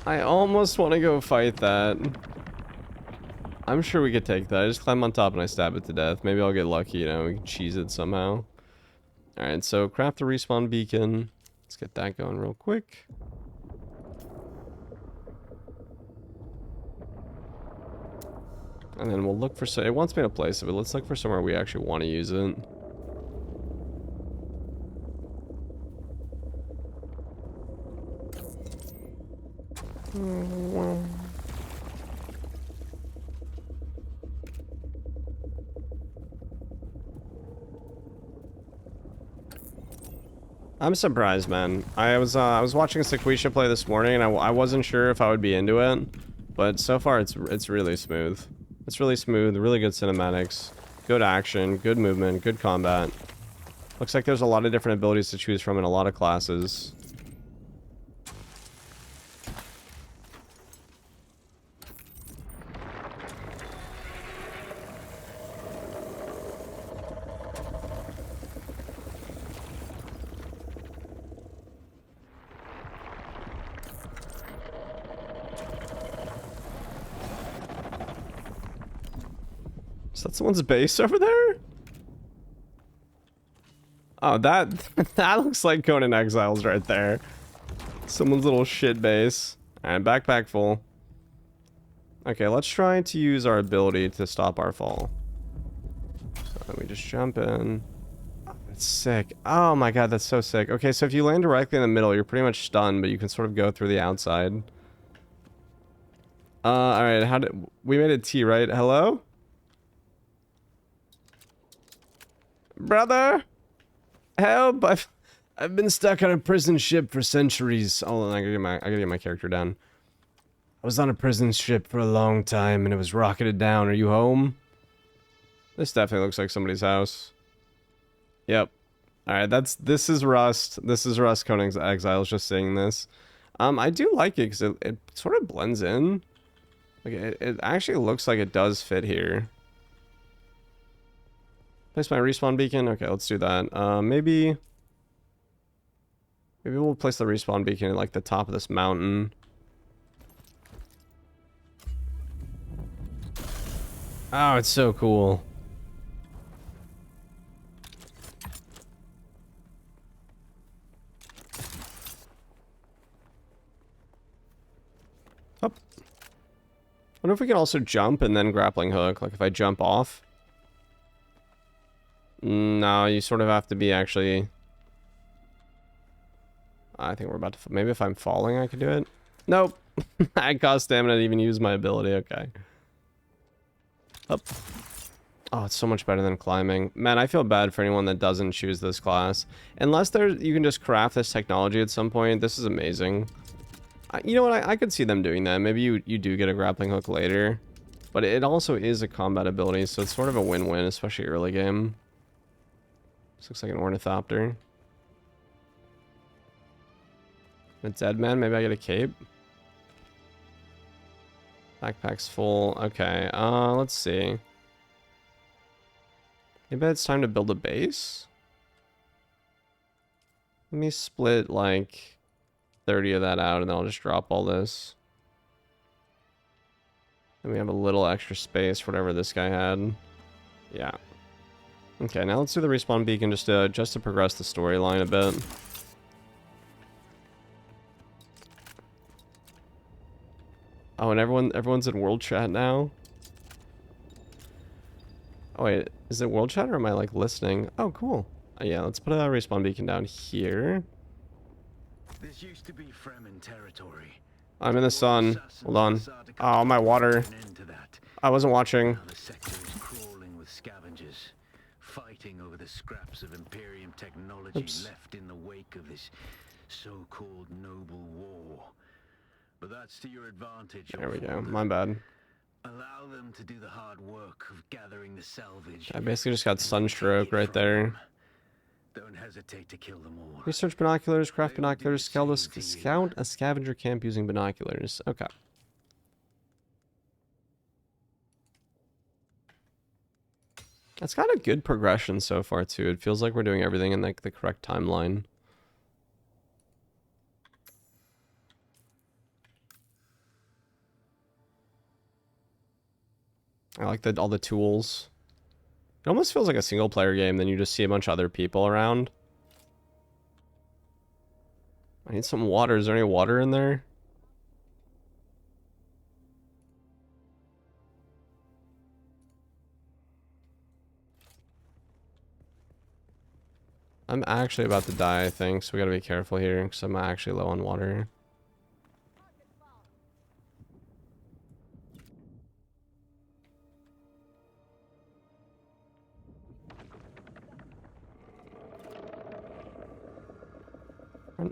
I almost want to go fight that. I'm sure we could take that. I just climb on top and I stab it to death. Maybe I'll get lucky, you know, we can cheese it somehow. Alright, so craft a respawn beacon. Let's get that going real quick. And then we'll look for... It wants me to place it, but let's look for somewhere we actually want to use it. I'm surprised, man. I was watching Sequisha play this morning, and I wasn't sure if I would be into it, but so far it's really smooth. It's really smooth, really good cinematics, good action, good movement, good combat. Looks like there's a lot of different abilities to choose from in a lot of classes. Is that someone's base over there? Oh, that looks like Conan Exiles right there. Someone's little shit base. And backpack full. Okay, let's try to use our ability to stop our fall. So let me just jump in. That's sick. Oh my god, that's so sick. Okay, so if you land directly in the middle, you're pretty much stunned, but you can sort of go through the outside. Alright, how did... We made a T, right? Hello? Brother? Help! I've been stuck on a prison ship for centuries. Hold on, I gotta get my character down. I was on a prison ship for a long time, and it was rocketed down. Are you home? This definitely looks like somebody's house. Yep. Alright, this is Rust. This is Rust Conan's Exiles just saying this. I do like it, because it sort of blends in. Like, it actually looks like it does fit here. Place my respawn beacon? Okay, let's do that. Maybe we'll place the respawn beacon at, like, the top of this mountain. Oh, it's so cool. Up. I wonder if we can also jump and then grappling hook. Like, if I jump off. No, you sort of have to be actually... I think we're about to... Maybe if I'm falling, I could do it. Nope. I cost stamina to even use my ability. Okay. Up. Oh, it's so much better than climbing. Man, I feel bad for anyone that doesn't choose this class. Unless you can just craft this technology at some point. This is amazing. You know what? I could see them doing that. Maybe you do get a grappling hook later. But it also is a combat ability, so it's sort of a win-win, especially early game. This looks like an ornithopter. A dead man? Maybe I get a cape? Backpack's full. Okay, let's see. Maybe it's time to build a base? Let me split, like, 30 of that out, and then I'll just drop all this. And we have a little extra space for whatever this guy had. Yeah. Okay, now let's do the respawn beacon just to progress the storyline a bit. Oh, and everyone's in world chat now. Oh wait, is it world chat or am I like listening? Oh, cool. Yeah, let's put a respawn beacon down here. This used to be Fremen territory. I'm in the sun. Hold on. Oh, my water. I wasn't watching. Now the sector is crawling with scavengers, fighting over the scraps of Imperium technology left in the wake of this so-called noble war. But that's to your advantage. There we go. My bad. Allow them to do the hard work of gathering the salvage. I basically just got sunstroke right there. Don't hesitate to kill them all. Research binoculars, craft binoculars, scout a scavenger camp using binoculars. Okay. That's got a good progression so far too. It feels like we're doing everything in like the correct timeline. I like all the tools. It almost feels like a single player game, then you just see a bunch of other people around. I need some water. Is there any water in there? I'm actually about to die, I think, so we gotta be careful here, because I'm actually low on water.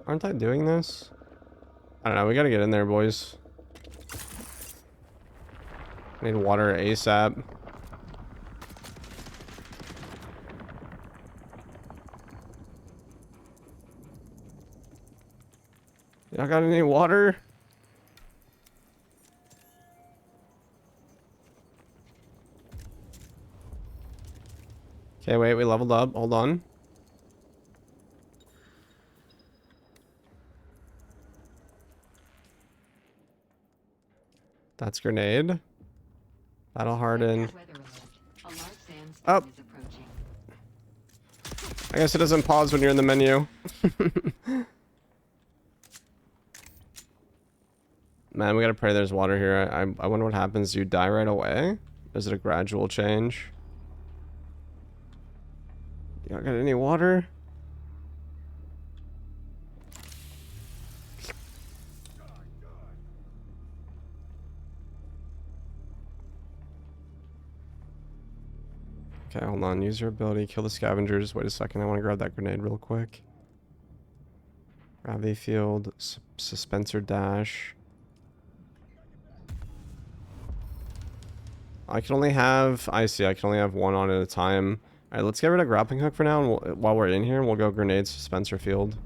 Aren't I doing this? I don't know, we gotta get in there, boys. I need water ASAP. Y'all got any water? Okay, wait, we leveled up. Hold on. That's grenade. Battle hardened. Oh. I guess it doesn't pause when you're in the menu. Man, we gotta pray there's water here. I wonder what happens. Do you die right away? Is it a gradual change? Y'all got any water? Okay, hold on. Use your ability. Kill the scavengers. Wait a second. I want to grab that grenade real quick. Gravity field. Suspensor dash. I can only have... I see. I can only have one on at a time. Alright, let's get rid of grappling hook for now. And while we're in here, we'll go grenade suspensor field.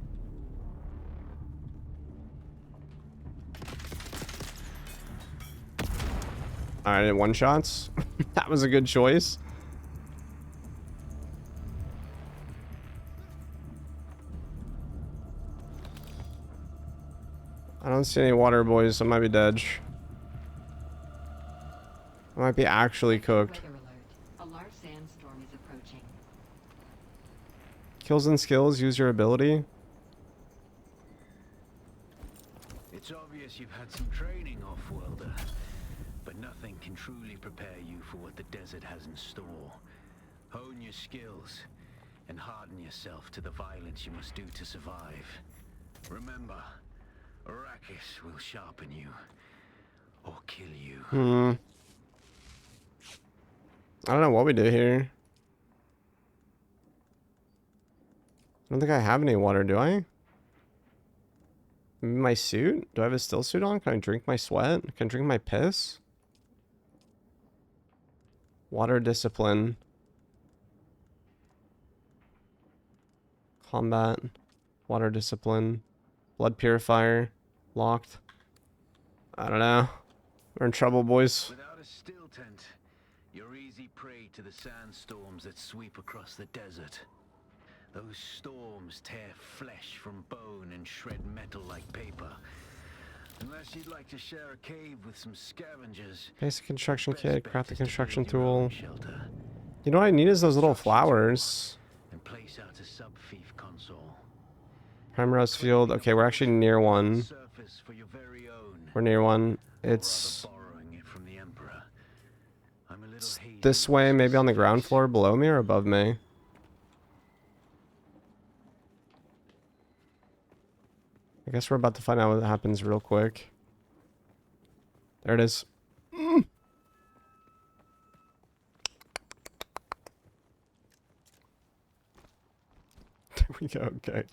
Alright, one shots. That was a good choice. I don't see any water, boys. I might be dead. I might be actually cooked. A large sandstorm is approaching. Kills and skills. Use your ability. It's obvious you've had some training, off-worlder, but nothing can truly prepare you for what the desert has in store. Hone your skills and harden yourself to the violence you must do to survive. Remember, Arrakis will sharpen you or kill you. I don't know what we do here. I don't think I have any water, do I? Maybe my suit? Do I have a still suit on? Can I drink my sweat? Can I drink my piss? Water discipline. Combat. Water discipline. Blood purifier. Locked. I don't know. We're in trouble, boys. Without a still tent, you're easy prey to the sandstorms that sweep across the desert. Those storms tear flesh from bone and shred metal like paper. Unless you'd like to share a cave with some scavengers. Basic construction best kit. bet Craft the is to construction build your own tool. shelter. You know what I need is those little flowers. And place out a sub-thief console. Primrose field. Okay, we're actually near one. Surface for your very own. We're near one. Or rather It's borrowing it from the Emperor. I'm a little hazy this on way, maybe on the ground specifics. floor below me or above me. I guess we're about to find out what happens real quick. There it is. There we go. Okay.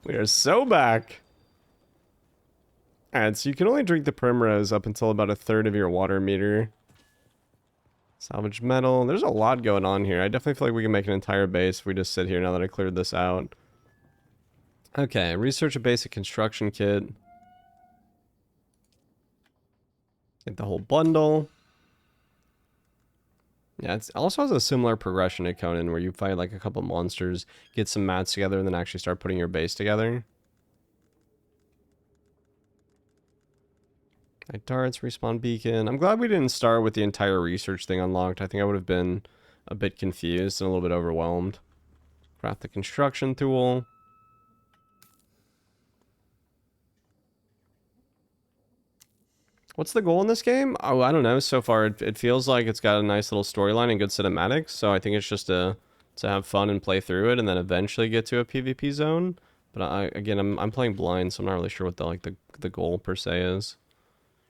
We are so back. Alright, so you can only drink the primrose up until about a third of your water meter. Salvage metal. There's a lot going on here. I definitely feel like we can make an entire base if we just sit here now that I cleared this out. Okay, research a basic construction kit. Get the whole bundle. Yeah, it also has a similar progression to Conan where you fight like a couple monsters, get some mats together, and then actually start putting your base together. Night darts, respawn beacon. I'm glad we didn't start with the entire research thing unlocked. I think I would have been a bit confused and a little bit overwhelmed. Craft the construction tool. What's the goal in this game? Oh, I don't know. So far, it feels like it's got a nice little storyline and good cinematics. So I think it's just to have fun and play through it, and then eventually get to a PvP zone. But again, I'm playing blind, so I'm not really sure what the goal per se is.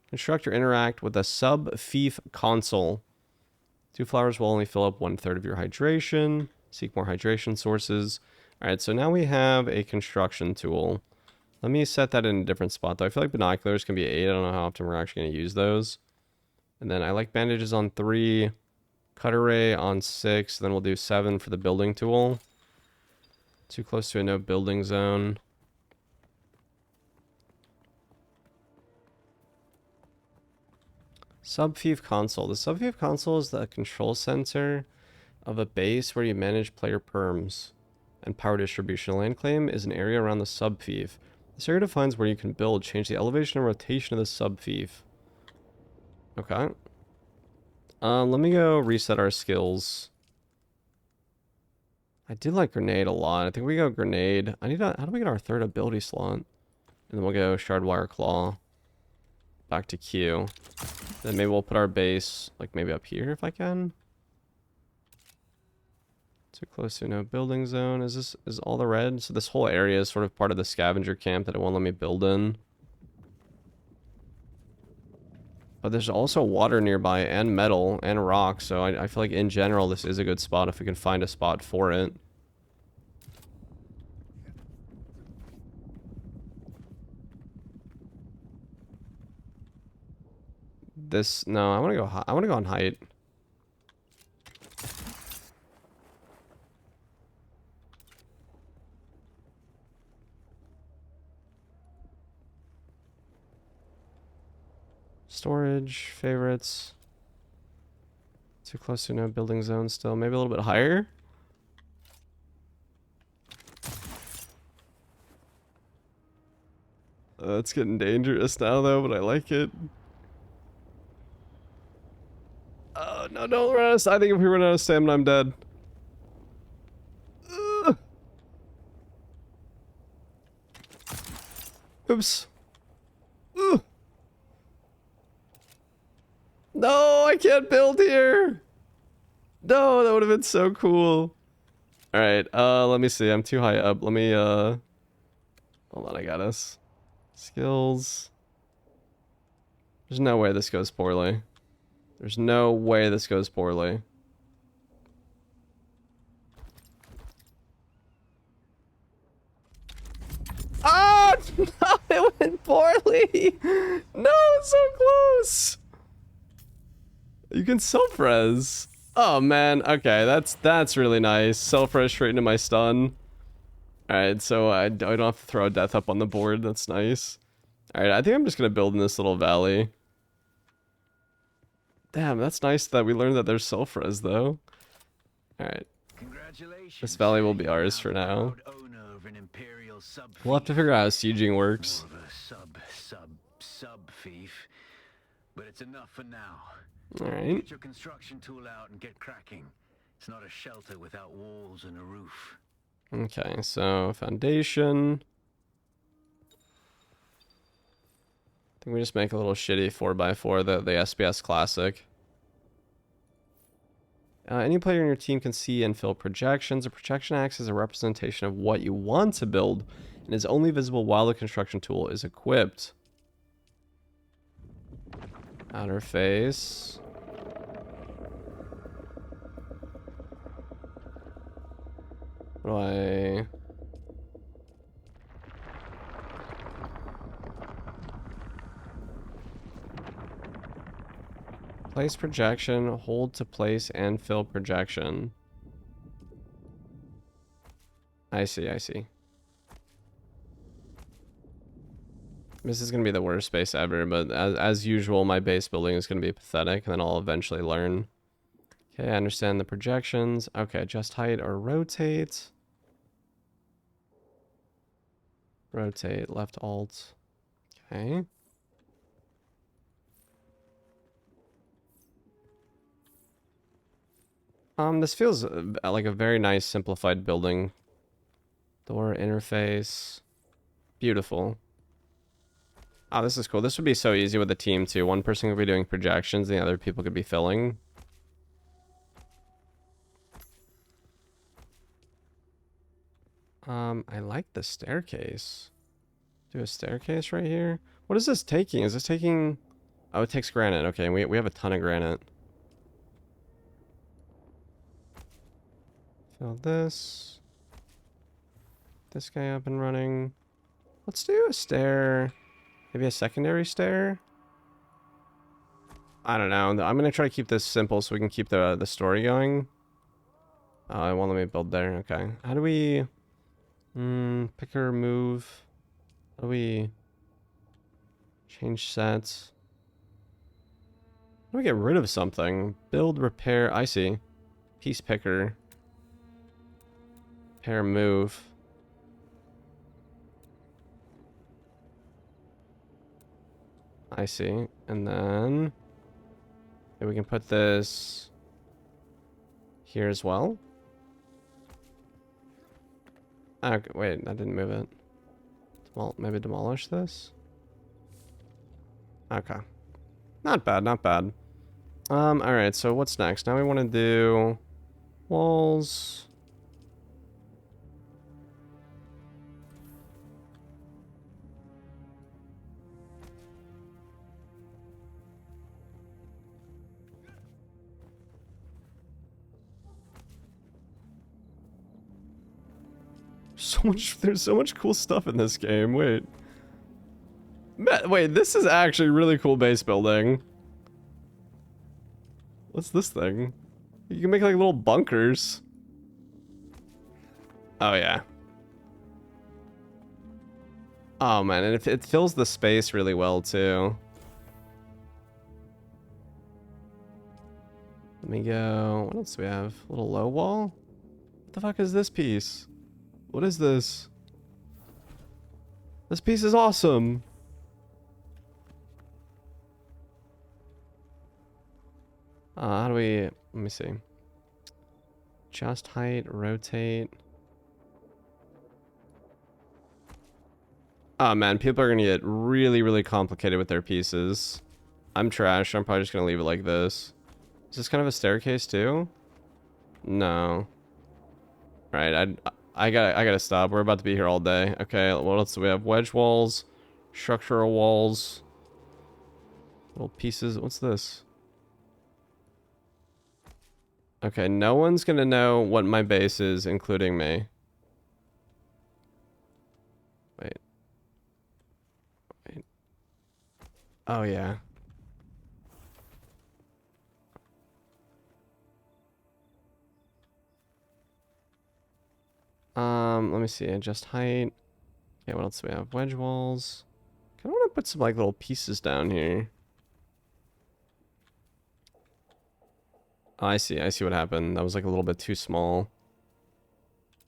Construct or interact with a sub-thief console. 2 flowers will only fill up 1/3 of your hydration. Seek more hydration sources. All right, so now we have a construction tool. Let me set that in a different spot, though. I feel like binoculars can be 8. I don't know how often we're actually going to use those. And then I like bandages on 3. Cutter ray on 6. Then we'll do 7 for the building tool. Too close to a no building zone. Sub-thief console. The sub-thief console is the control center of a base where you manage player perms and power distribution. Land claim is an area around the sub-thief. This area defines where you can build, change the elevation and rotation of the sub-thief. Okay. Let me go reset our skills. I did like grenade a lot. I think we go grenade. How do we get our 3rd ability slot? And then we'll go shardwire claw. Back to Q. Then maybe we'll put our base, like maybe up here if I can. Too close to no building zone. Is all the red? So this whole area is sort of part of the scavenger camp that it won't let me build in. But there's also water nearby and metal and rock, so I feel like in general this is a good spot if we can find a spot for it. No, I want to go I want to go on height. Storage, favorites. Too close to no building zone still. Maybe a little bit higher. It's getting dangerous now though, but I like it. No, don't run us. I think if we run out of stamina, I'm dead. Ugh. Oops. Ugh. No, I can't build here. No, that would have been so cool. All right, let me see. I'm too high up. Let me, hold on, I got us. Skills. There's no way this goes poorly. There's no way this goes poorly. Ah! No, it went poorly! No, it's so close! You can self-res. Oh, man. Okay, that's really nice. Self-res straight into my stun. Alright, so I don't have to throw a death up on the board. That's nice. Alright, I think I'm just gonna build in this little valley. Damn, that's nice that we learned that there's self-res, though. Alright. This valley will be ours for now. We'll have to figure out how sieging works. Sub thief. But it's enough for now. Alright. Get your construction tool out and get cracking. It's not a shelter without walls and a roof. Okay, so foundation. I think we just make a little shitty 4x4, the SBS Classic. Any player in your team can see and fill projections. A projection acts as a representation of what you want to build and is only visible while the construction tool is equipped. Outer face. What do I... Place projection, hold to place and fill projection. I see, I see. This is going to be the worst base ever, but as usual, my base building is going to be pathetic, and then I'll eventually learn. Okay, I understand the projections. Okay, adjust height or rotate. Rotate, left alt. Okay. This feels like a very nice simplified building. Door interface. Beautiful. Oh, this is cool. This would be so easy with a team too. One person could be doing projections, and the other people could be filling. I like the staircase. Do a staircase right here. What is this taking? Is this taking... Oh, it takes granite. Okay, we have a ton of granite. Fill this. This guy up and running. Let's do a stair. Maybe a secondary stair? I don't know. I'm going to try to keep this simple so we can keep the story going. Oh, it won't let me build there. Okay. How do we... pick or move? How do we... change sets? How do we get rid of something? Build, repair. I see. Piece picker. Repair, move. I see. And then... okay, we can put this... here as well. Okay, wait, that didn't move it. Maybe demolish this? Okay. Not bad, not bad. Alright, so what's next? Now we want to do... walls... There's so much cool stuff in this game. Wait. Wait, this is actually really cool base building. What's this thing? You can make like little bunkers. Oh yeah. Oh man, and it fills the space really well too. Let me go. What else do we have? A little low wall? What the fuck is this piece? What is this? This piece is awesome. How do we... Let me see. Just height, rotate. Oh man, people are gonna get really, really complicated with their pieces. I'm trash. I'm probably just gonna leave it like this. Is this kind of a staircase too? No. Right, I gotta stop. We're about to be here all day. Okay, what else do we have? Wedge walls, structural walls, little pieces. What's this? Okay, no one's gonna know what my base is, including me. Wait. Wait. Oh yeah. Let me see. Adjust height. Okay, what else do we have? Wedge walls. I want to put some like little pieces down here. Oh, I see. I see what happened. That was like a little bit too small.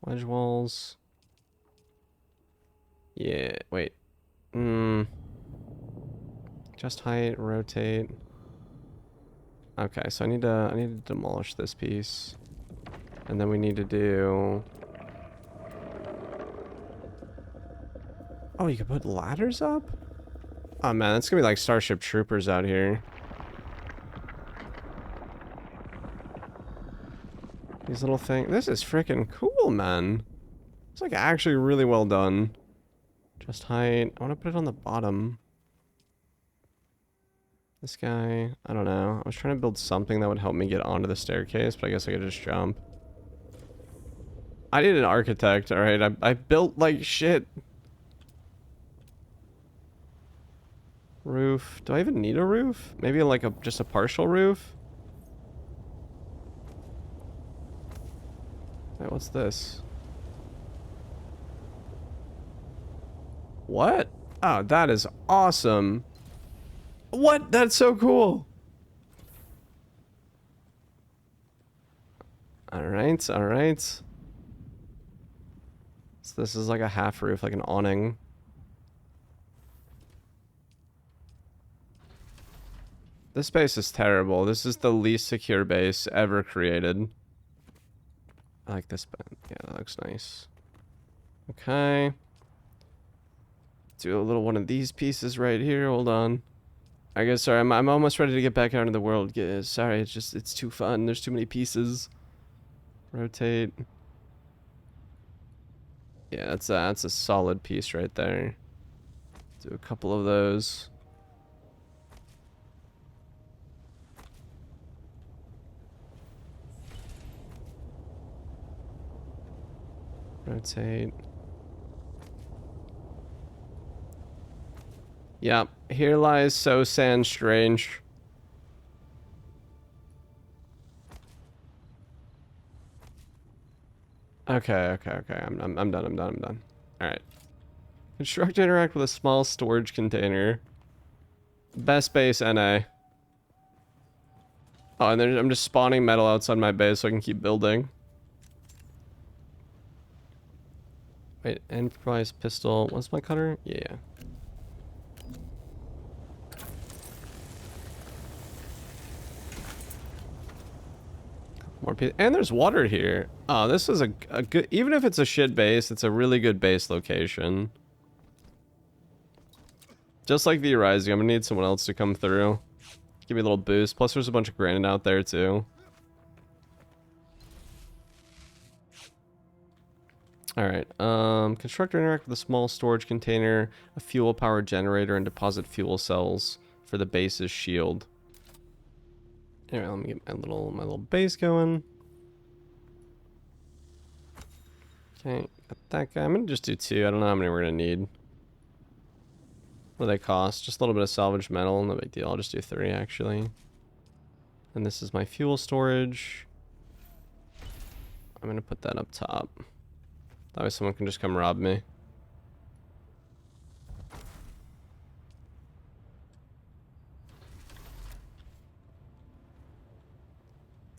Wedge walls. Yeah. Wait. Adjust height. Rotate. Okay, so I need to demolish this piece, and then we need to do. Oh, you can put ladders up? Oh man, that's gonna be like Starship Troopers out here. These little things. This is freaking cool, man. It's like actually really well done. Just height. I want to put it on the bottom. This guy. I don't know. I was trying to build something that would help me get onto the staircase, but I guess I could just jump. I need an architect, alright? I built like shit. Roof. Do I even need a roof? Maybe like just a partial roof? Wait, what's this? What? Oh, that is awesome. What? That's so cool. Alright, alright. So this is like a half roof, like an awning. This base is terrible. This is the least secure base ever created. I like this bed. Yeah, that looks nice. Okay. Do a little one of these pieces right here. Hold on. I guess, sorry, I'm almost ready to get back out into the world. Yeah, sorry, it's too fun. There's too many pieces. Rotate. Yeah, that's a solid piece right there. Do a couple of those. Rotate. Yep, here lies So Sand Strange. Okay. I'm done. Alright. Construct and interact with a small storage container. Best base NA. Oh, and then I'm just spawning metal outside my base so I can keep building. Wait, Enterprise pistol. What's my cutter? Yeah. More pieces. And there's water here. Oh, this is a good... Even if it's a shit base, it's a really good base location. Just like the Rising, I'm gonna need someone else to come through. Give me a little boost. Plus there's a bunch of granite out there too. Alright, construct or interact with a small storage container, a fuel powered generator, and deposit fuel cells for the base's shield. Anyway, let me get my little base going. Okay, got that guy. I'm gonna just do 2. I don't know how many we're gonna need. What do they cost? Just a little bit of salvage metal, no big deal. I'll just do 3 actually. And this is my fuel storage. I'm gonna put that up top. That way someone can just come rob me.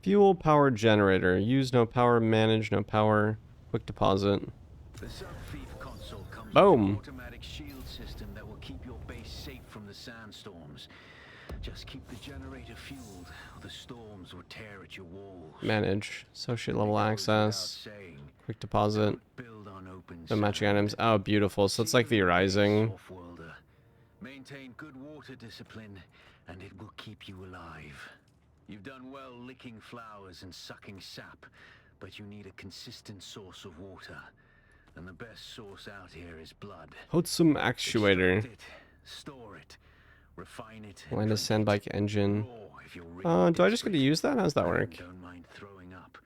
Fuel power generator. Use no power, manage no power, quick deposit. The sub-thief console comes Boom. with an automatic shield system that will keep your base safe from the sandstorms. Just keep the generator fueled, or the storms will tear at your walls. Manage. Associate level It goes access. without saying, Quick deposit. don't build on open No matching sand. items. Oh, beautiful. So it's like the Rising. Off-worlder. Maintain good water discipline, and it will keep you alive. You've done well licking flowers and sucking sap, but you need a consistent source of water. And the best source out here is blood. Hotsum actuator. Extract it, store it, refine it, and Land a drink sandbike it engine. raw if you're really Do I just get to desperate. use that? How does that work? Don't mind throwing up.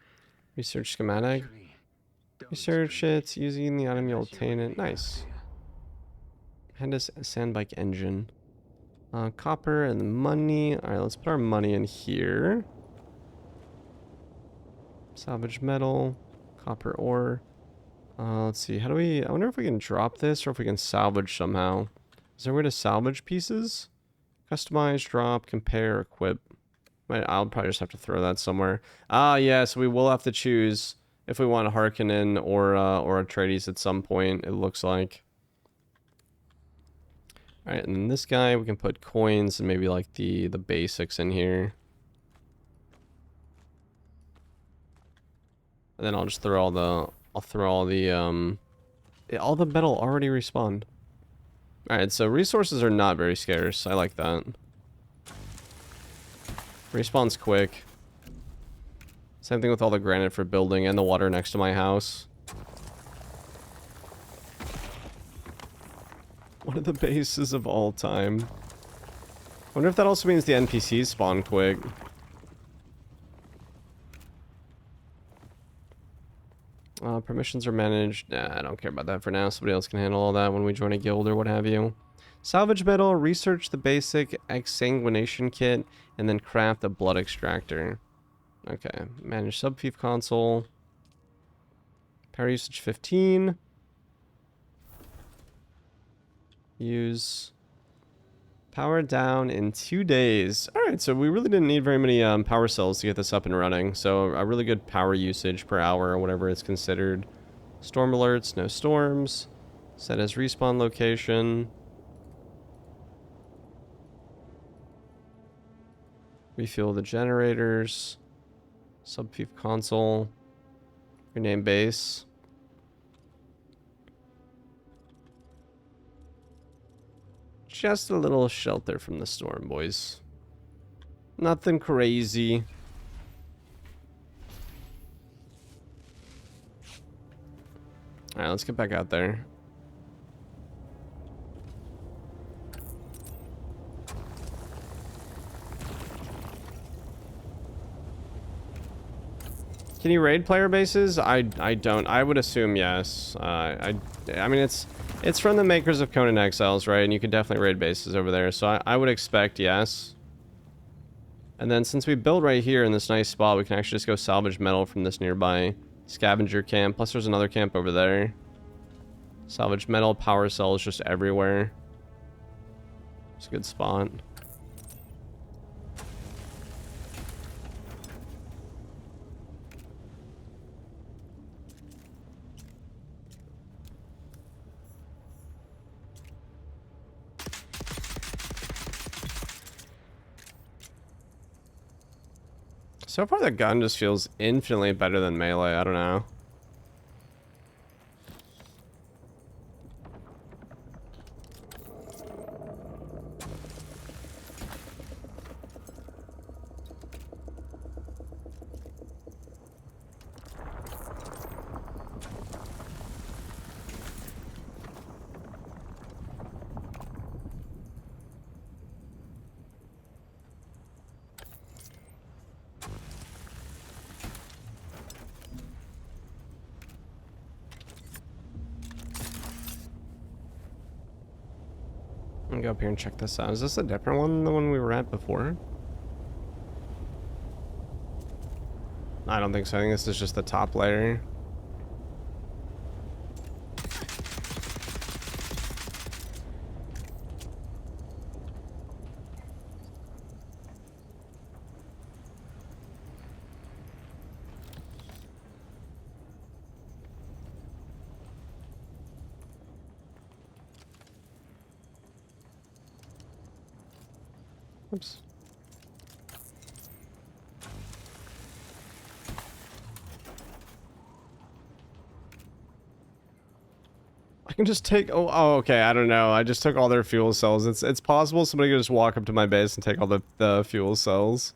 Research schematic. Actually, don't Research drink it. Using the item, you'll unless you obtain it. really Nice. have to. And a sandbike engine. Copper and the money. Alright, let's put our money in here. Salvage metal. Copper ore. Let's see. How do we... I wonder if we can drop this or if we can salvage somehow. Is there a way to salvage pieces? Customize, drop, compare, equip. I'll probably just have to throw that somewhere. Ah, yeah, so we will have to choose if we want a Harkonnen or Atreides at some point, it looks like. Alright, and then this guy, we can put coins and maybe like the basics in here. And then I'll just throw all the... all the metal already respawned. Alright, so resources are not very scarce. I like that. Respawn's quick. Same thing with all the granite for building and the water next to my house. One of the bases of all time. Wonder if that also means the NPCs spawn quick. Permissions are managed. Nah, I don't care about that for now. Somebody else can handle all that when we join a guild or what have you. Salvage metal, research the basic exsanguination kit, and then craft a blood extractor. Okay, manage sub-thief console. Power usage 15. Use power down in 2 days. Alright, so we really didn't need very many power cells to get this up and running. So a really good power usage per hour or whatever it's considered. Storm alerts, no storms. Set as respawn location. Refuel the generators. Sub-thief console. Rename base. Just a little shelter from the storm, boys. Nothing crazy. Alright, let's get back out there. Can you raid player bases? I don't. I would assume yes. I mean, it's from the makers of Conan Exiles, right? And you can definitely raid bases over there. So I would expect yes. And then since we build right here in this nice spot, we can actually just go salvage metal from this nearby scavenger camp. Plus there's another camp over there. Salvage metal, power cells just everywhere. It's a good spot. So far the gun just feels infinitely better than melee, I don't know. go up here and check this out. Is this a different one than the one we were at before? I don't think so. I think this is just the top layer. Oops. I can just take, oh, okay, I don't know. I just took all their fuel cells. It's possible somebody could just walk up to my base and take all the fuel cells.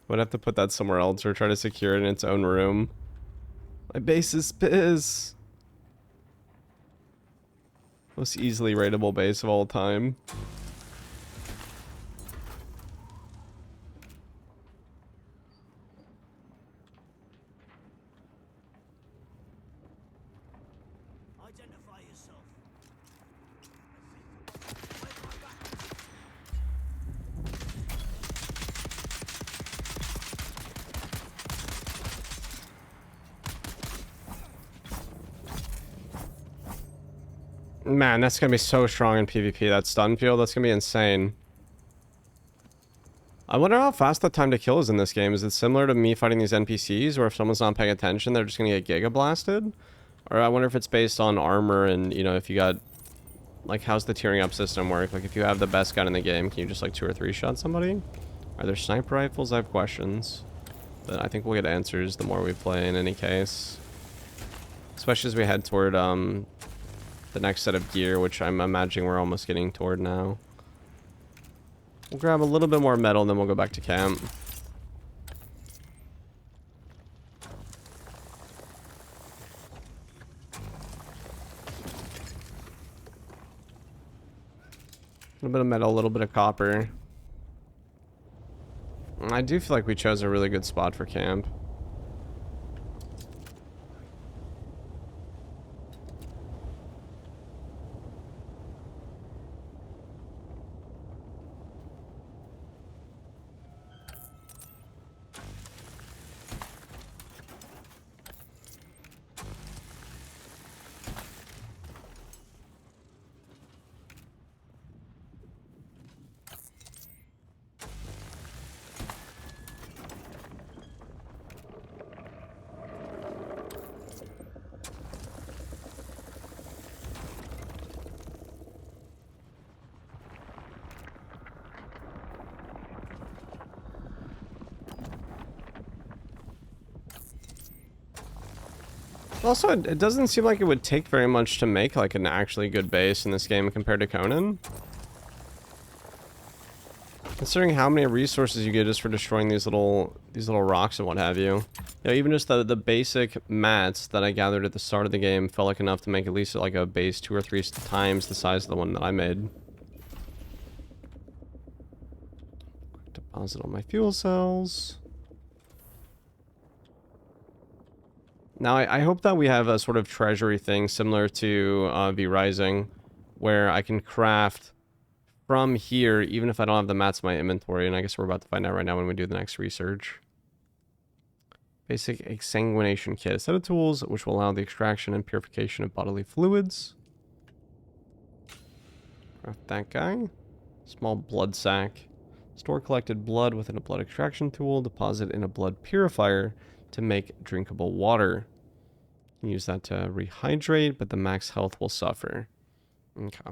Would have to put that somewhere else or try to secure it in its own room. My base is Piz. Most easily raidable base of all time. Identify yourself. Man, that's gonna be so strong in PvP. That stun field, that's gonna be insane. I wonder how fast the time to kill is in this game. Is it similar to me fighting these NPCs, or if someone's not paying attention, they're just gonna get giga blasted? Or I wonder if it's based on armor and, you know, if you got, like, how's the tiering up system work? Like, if you have the best gun in the game, can you just, like, 2 or 3 shot somebody? Are there sniper rifles? I have questions. But I think we'll get answers the more we play in any case. Especially as we head toward, the next set of gear, which I'm imagining we're almost getting toward now. We'll grab a little bit more metal, and then we'll go back to camp. A little bit of metal, a little bit of copper. I do feel like we chose a really good spot for camp. Also, it doesn't seem like it would take very much to make like an actually good base in this game compared to Conan. Considering how many resources you get just for destroying these little rocks and what have you. You know, even just the basic mats that I gathered at the start of the game felt like enough to make at least like a base 2 or 3 times the size of the one that I made. Deposit all my fuel cells. Now, I hope that we have a sort of treasury thing similar to V Rising, where I can craft from here, even if I don't have the mats in my inventory, and I guess we're about to find out right now when we do the next research. Basic exsanguination kit. A set of tools which will allow the extraction and purification of bodily fluids. Craft that guy. Small blood sack. Store collected blood within a blood extraction tool. Deposit in a blood purifier to make drinkable water. You can use that to rehydrate, but the max health will suffer. Okay.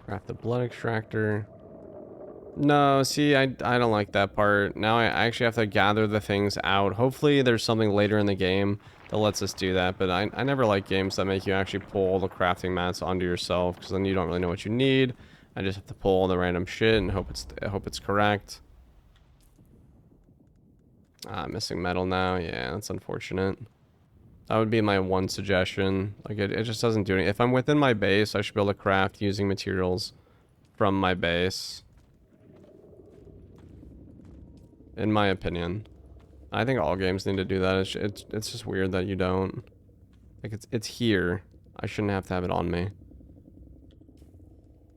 Craft the blood extractor. No, see, I don't like that part. Now I actually have to gather the things out. Hopefully there's something later in the game that lets us do that, but I never like games that make you actually pull all the crafting mats onto yourself, because then you don't really know what you need. I just have to pull all the random shit and hope it's correct. Missing metal now. Yeah, that's unfortunate. That would be my one suggestion. Like, it just doesn't do anything. If I'm within my base, I should be able to craft using materials from my base. In my opinion. I think all games need to do that. It's just weird that you don't. Like it's here. I shouldn't have to have it on me.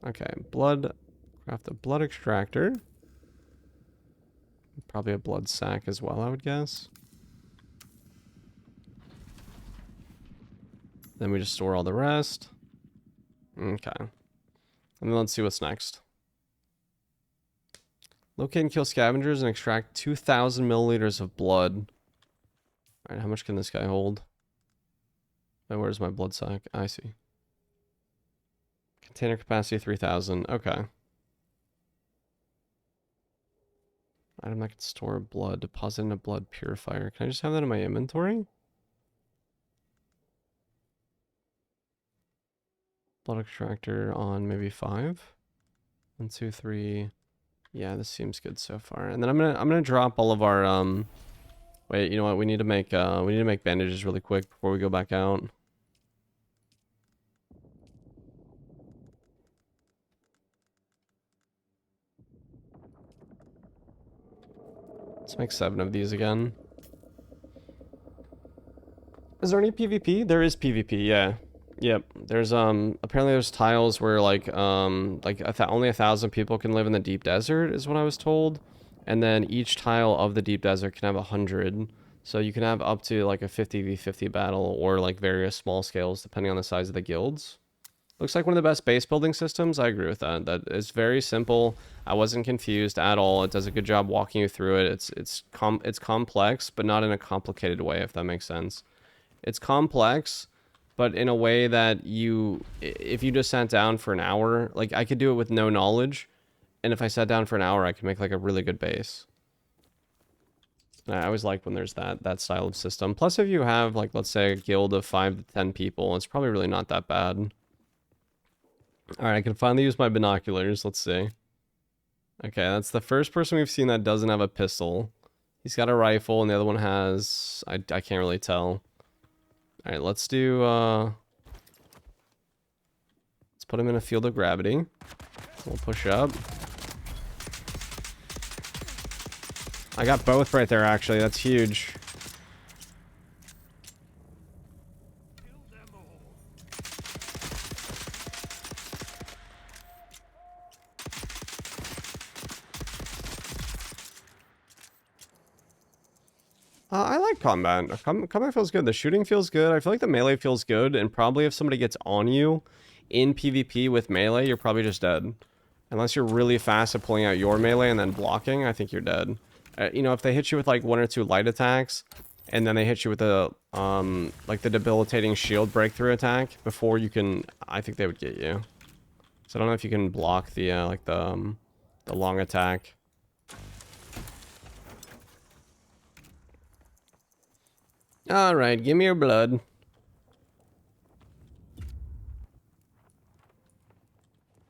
Okay, blood. Craft a blood extractor. Probably a blood sac as well, I would guess. Then we just store all the rest. Okay. And then let's see what's next. Locate and kill scavengers and extract 2,000 milliliters of blood. Alright, how much can this guy hold? Oh, where's my blood sac? I see. Container capacity 3,000. Okay. Item that can store blood. Deposit in a blood purifier. Can I just have that in my inventory? Blood extractor on maybe 5. 1, 2, 3. Yeah, this seems good so far. And then I'm gonna drop all of our wait, you know what? We need to make bandages really quick before we go back out. Let's make 7 of these again. Is there any PvP? There is PvP, yeah. Yep. There's apparently there's tiles where like only 1,000 people can live in the deep desert is what I was told. And then each tile of the deep desert can have 100. So you can have up to like a 50v50 battle or like various small scales depending on the size of the guilds. Looks like one of the best base building systems. I agree with that. That is very simple. I wasn't confused at all. It does a good job walking you through it. It's complex, but not in a complicated way, if that makes sense. It's complex, but in a way that if you just sat down for an hour, like I could do it with no knowledge, and if I sat down for an hour, I could make like a really good base. And I always like when there's that style of system. Plus, if you have like, let's say a guild of 5 to 10 people, it's probably really not that bad. All right, I can finally use my binoculars. Let's see. Okay, that's the first person we've seen that doesn't have a pistol. He's got a rifle, and the other one has... I can't really tell. All right, let's do... let's put him in a field of gravity. We'll push up. I got both right there, actually. That's huge. I like combat. Combat feels good. The shooting feels good. I feel like the melee feels good. And probably if somebody gets on you in PvP with melee, you're probably just dead. Unless you're really fast at pulling out your melee and then blocking, I think you're dead. You know, if they hit you with like 1 or 2 light attacks, and then they hit you with a like the debilitating shield breakthrough attack before you can, I think they would get you. So I don't know if you can block the like the long attack. All right, give me your blood.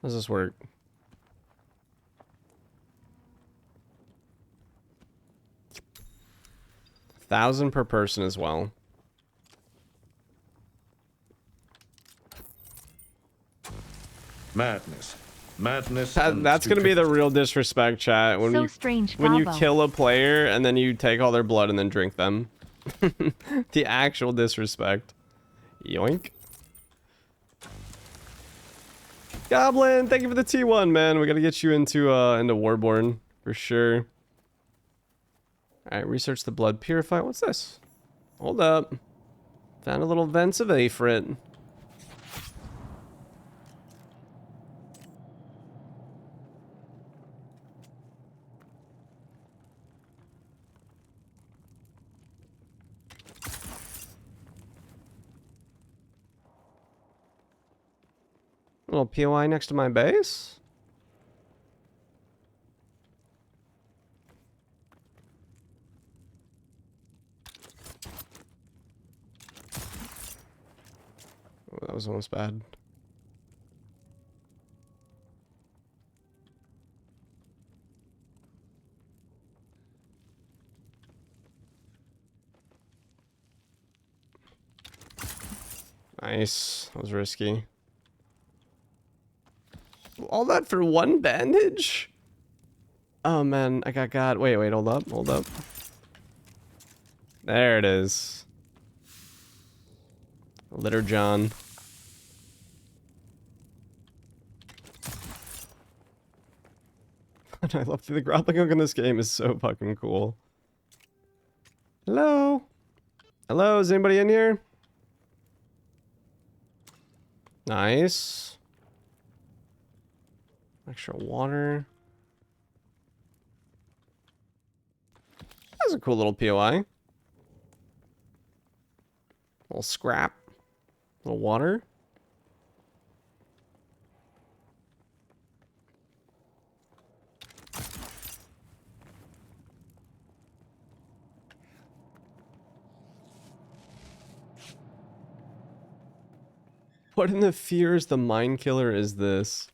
How does this work? $1,000 per person as well. Madness. Madness. That's gonna be the real disrespect, chat. When you kill a player and then you take all their blood and then drink them. The actual disrespect. Yoink. Goblin, thank you for the T1, man. We gotta get you into Warborn for sure. Alright, research the blood purifier. What's this? Hold up. Found a little vents of Aphrit. A little POI next to my base. Oh, that was almost bad. Nice. That was risky. All that for 1 bandage? Oh man, I got wait, hold up. There it is. Litter John. I love the grappling hook in this game is so fucking cool. Hello? Hello, is anybody in here? Nice. Extra water. That's a cool little POI. Little scrap. Little water. What in the fears the mind killer is this?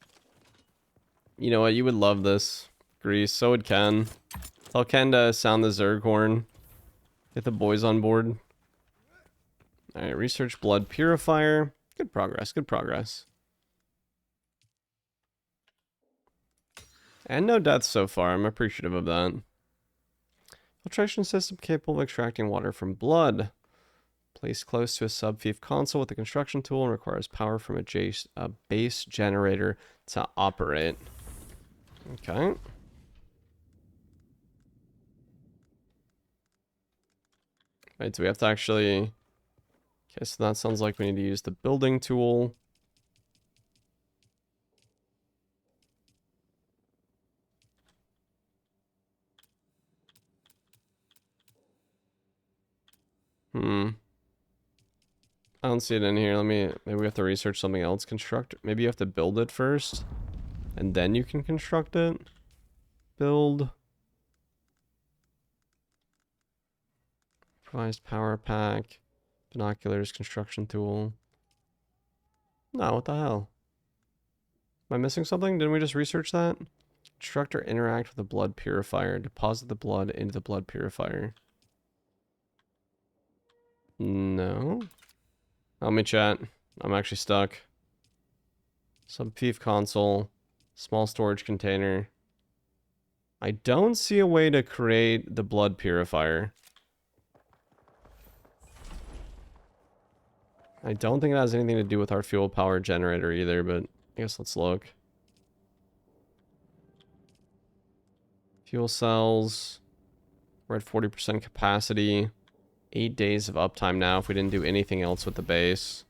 You know what? You would love this, Grease. So would Ken. Tell Ken to sound the Zerg horn. Get the boys on board. Alright, research blood purifier. Good progress, good progress. And no deaths so far. I'm appreciative of that. Filtration system capable of extracting water from blood. Placed close to a sub-fief console with a construction tool and requires power from a base generator to operate. Okay. Right, so we have to actually... Okay, so that sounds like we need to use the building tool. I don't see it in here. Maybe we have to research something else. Construct. Maybe you have to build it first. And then you can construct it. Build. Improvised power pack. Binoculars, construction tool. No, what the hell? Am I missing something? Didn't we just research that? Construct or interact with a blood purifier. Deposit the blood into the blood purifier. No. Help me chat. I'm actually stuck. Sub-fief console. Small storage container. I don't see a way to create the blood purifier. I don't think it has anything to do with our fuel power generator either, but I guess let's look. Fuel cells. We're at 40% capacity. 8 days of uptime now if we didn't do anything else with the base.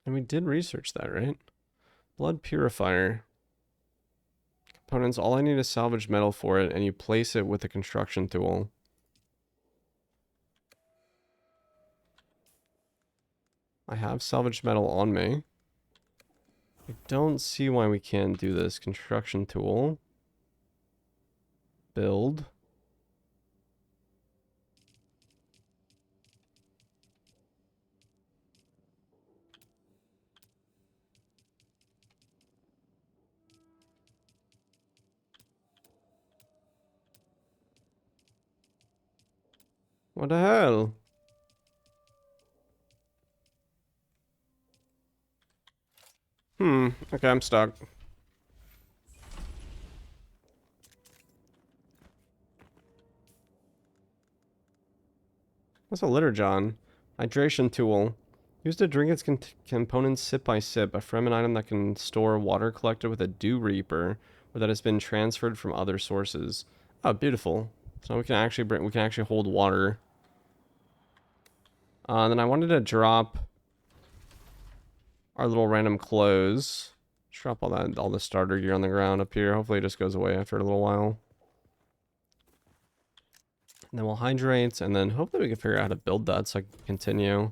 And we did research that, right? Blood purifier. Components, all I need is salvage metal for it, and you place it with a construction tool. I have salvage metal on me. I don't see why we can't do this. Construction tool. Build. What the hell? Okay, I'm stuck. What's a litter, John? Hydration tool. Used to drink its components sip by sip. A Fremen item that can store water collected with a dew reaper, or that has been transferred from other sources. Oh, beautiful. So we can actually hold water. Then I wanted to drop our little random clothes. Drop all the starter gear on the ground up here. Hopefully it just goes away after a little while. And then we'll hydrate, and then hopefully we can figure out how to build that so I can continue.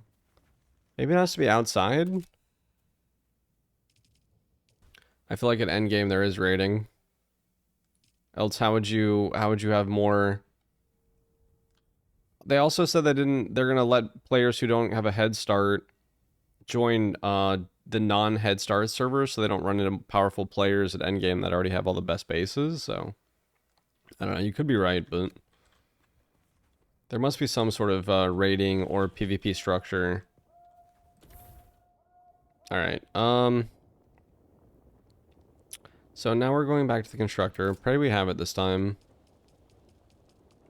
Maybe it has to be outside. I feel like at endgame there is raiding. Else how would you have more? They also said they're gonna let players who don't have a head start join the non-head start servers, so they don't run into powerful players at endgame that already have all the best bases. So I don't know, you could be right, but there must be some sort of raiding or PvP structure. Alright, so now we're going back to the constructor. Pray we have it this time.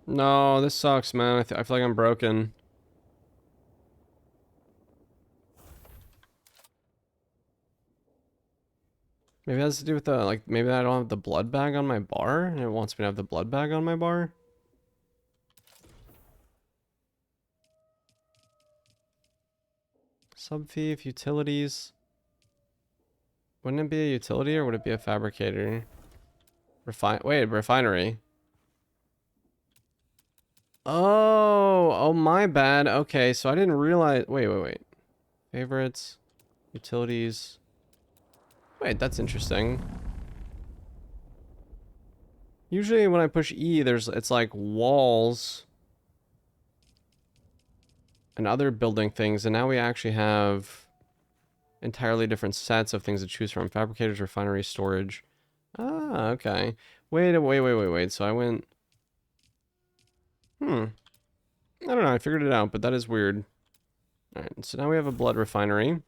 No, this sucks, man. I feel like I'm broken. Maybe it has to do with the, like, maybe I don't have the blood bag on my bar, and it wants me to have the blood bag on my bar? Subthief, utilities. Wouldn't it be a utility, or would it be a fabricator? Wait, refinery. Oh, my bad. Okay, so I didn't realize, wait. Favorites, utilities. Wait, that's interesting. Usually when I push E, it's like walls and other building things, and now we actually have entirely different sets of things to choose from. Fabricators, refinery, storage. Ah, okay. Wait. So I went... I don't know, I figured it out, but that is weird. Alright, so now we have a blood refinery.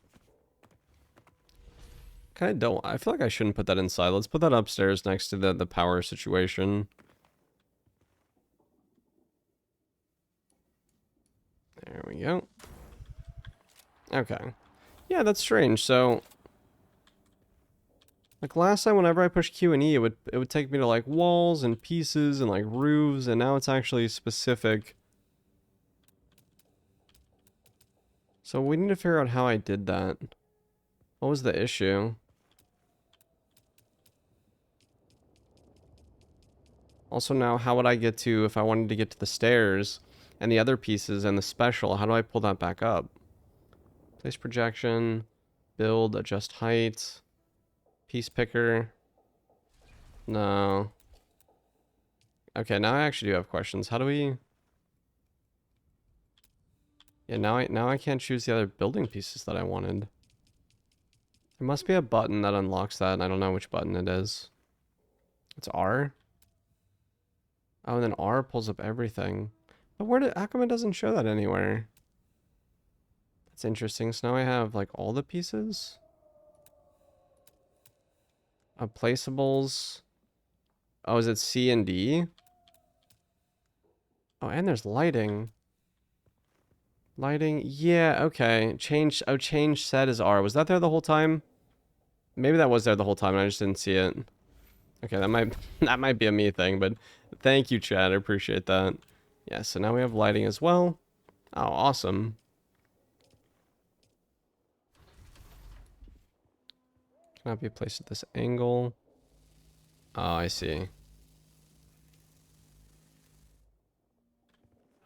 Kinda don't... I feel like I shouldn't put that inside. Let's put that upstairs next to the power situation. There we go. Okay. Yeah, that's strange. So, like last time, whenever I pushed Q and E, it would take me to like walls and pieces and like roofs, and now it's actually specific. So we need to figure out how I did that. What was the issue? Also now, how would I get to, if I wanted to get to the stairs and the other pieces and the special, how do I pull that back up? Place projection, build, adjust height, piece picker. No. Okay, now I actually do have questions. How do we... Yeah, now I can't choose the other building pieces that I wanted. There must be a button that unlocks that, and I don't know which button it is. It's R? Oh, and then R pulls up everything. But how come it doesn't show that anywhere? That's interesting. So now I have like all the pieces. Placeables. Oh, is it C and D? Oh, and there's lighting. Lighting, yeah, okay. Change set is R. Was that there the whole time? Maybe that was there the whole time and I just didn't see it. Okay, that might be a me thing, but thank you, Chad. I appreciate that. Yeah, so now we have lighting as well. Oh, awesome. Cannot be placed at this angle. Oh, I see.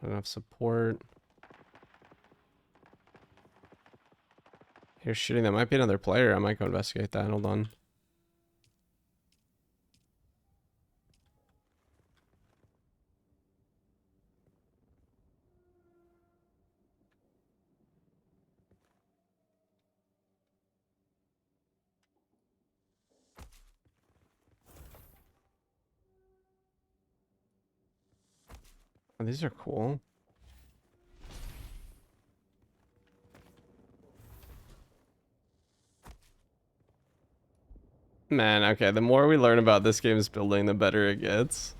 Not enough support. Here's shooting. That might be another player. I might go investigate that. Hold on. Oh, these are cool. Man, okay, the more we learn about this game's building, the better it gets.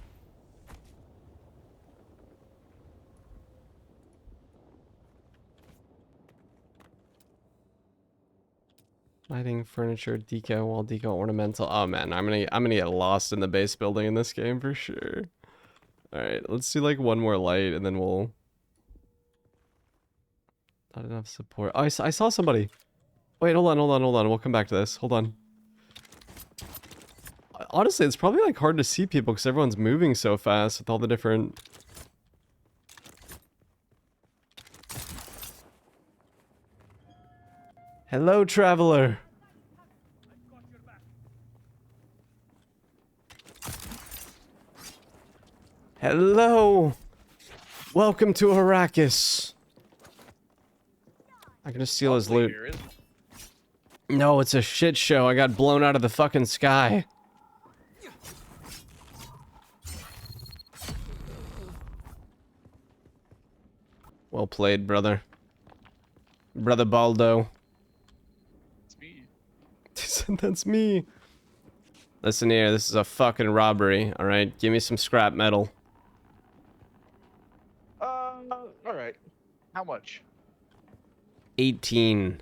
Lighting, furniture, deco, wall deco, ornamental. Oh man, I'm gonna get lost in the base building in this game for sure. Alright, let's do like one more light and then we'll... Not enough support. Oh, I saw somebody. Wait, hold on. We'll come back to this. Hold on. Honestly, it's probably like hard to see people because everyone's moving so fast with all the different... Hello, traveler. Hello. Welcome to Arrakis. I'm gonna steal his loot. No, it's a shit show. I got blown out of the fucking sky. Well played, brother. Brother Baldo. It's me. He said that's me. Listen here, this is a fucking robbery, alright? Give me some scrap metal. How much? 18.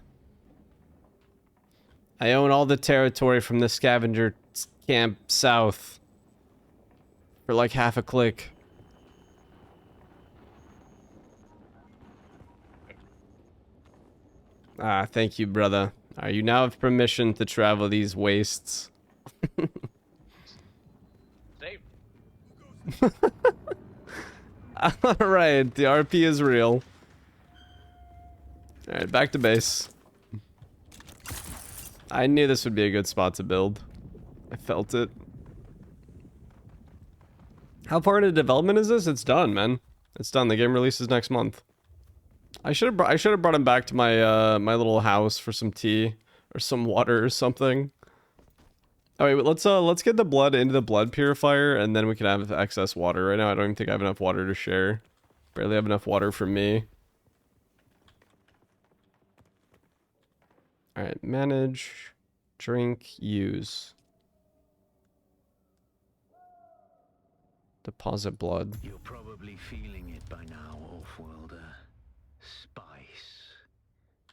I own all the territory from the scavenger camp south. For like half a click. Ah, thank you, brother. You now have permission to travel these wastes. Save. Alright, the RP is real. Alright, back to base. I knew this would be a good spot to build. I felt it. How far into development is this? It's done, man. It's done. The game releases next month. I should have brought him back to my my little house for some tea or some water or something. Oh wait, let's get the blood into the blood purifier and then we can have excess water. Right now I don't even think I have enough water to share. Barely have enough water for me. All right, manage, drink, use. Deposit blood. You're probably feeling it by now, Offworlder. Spice.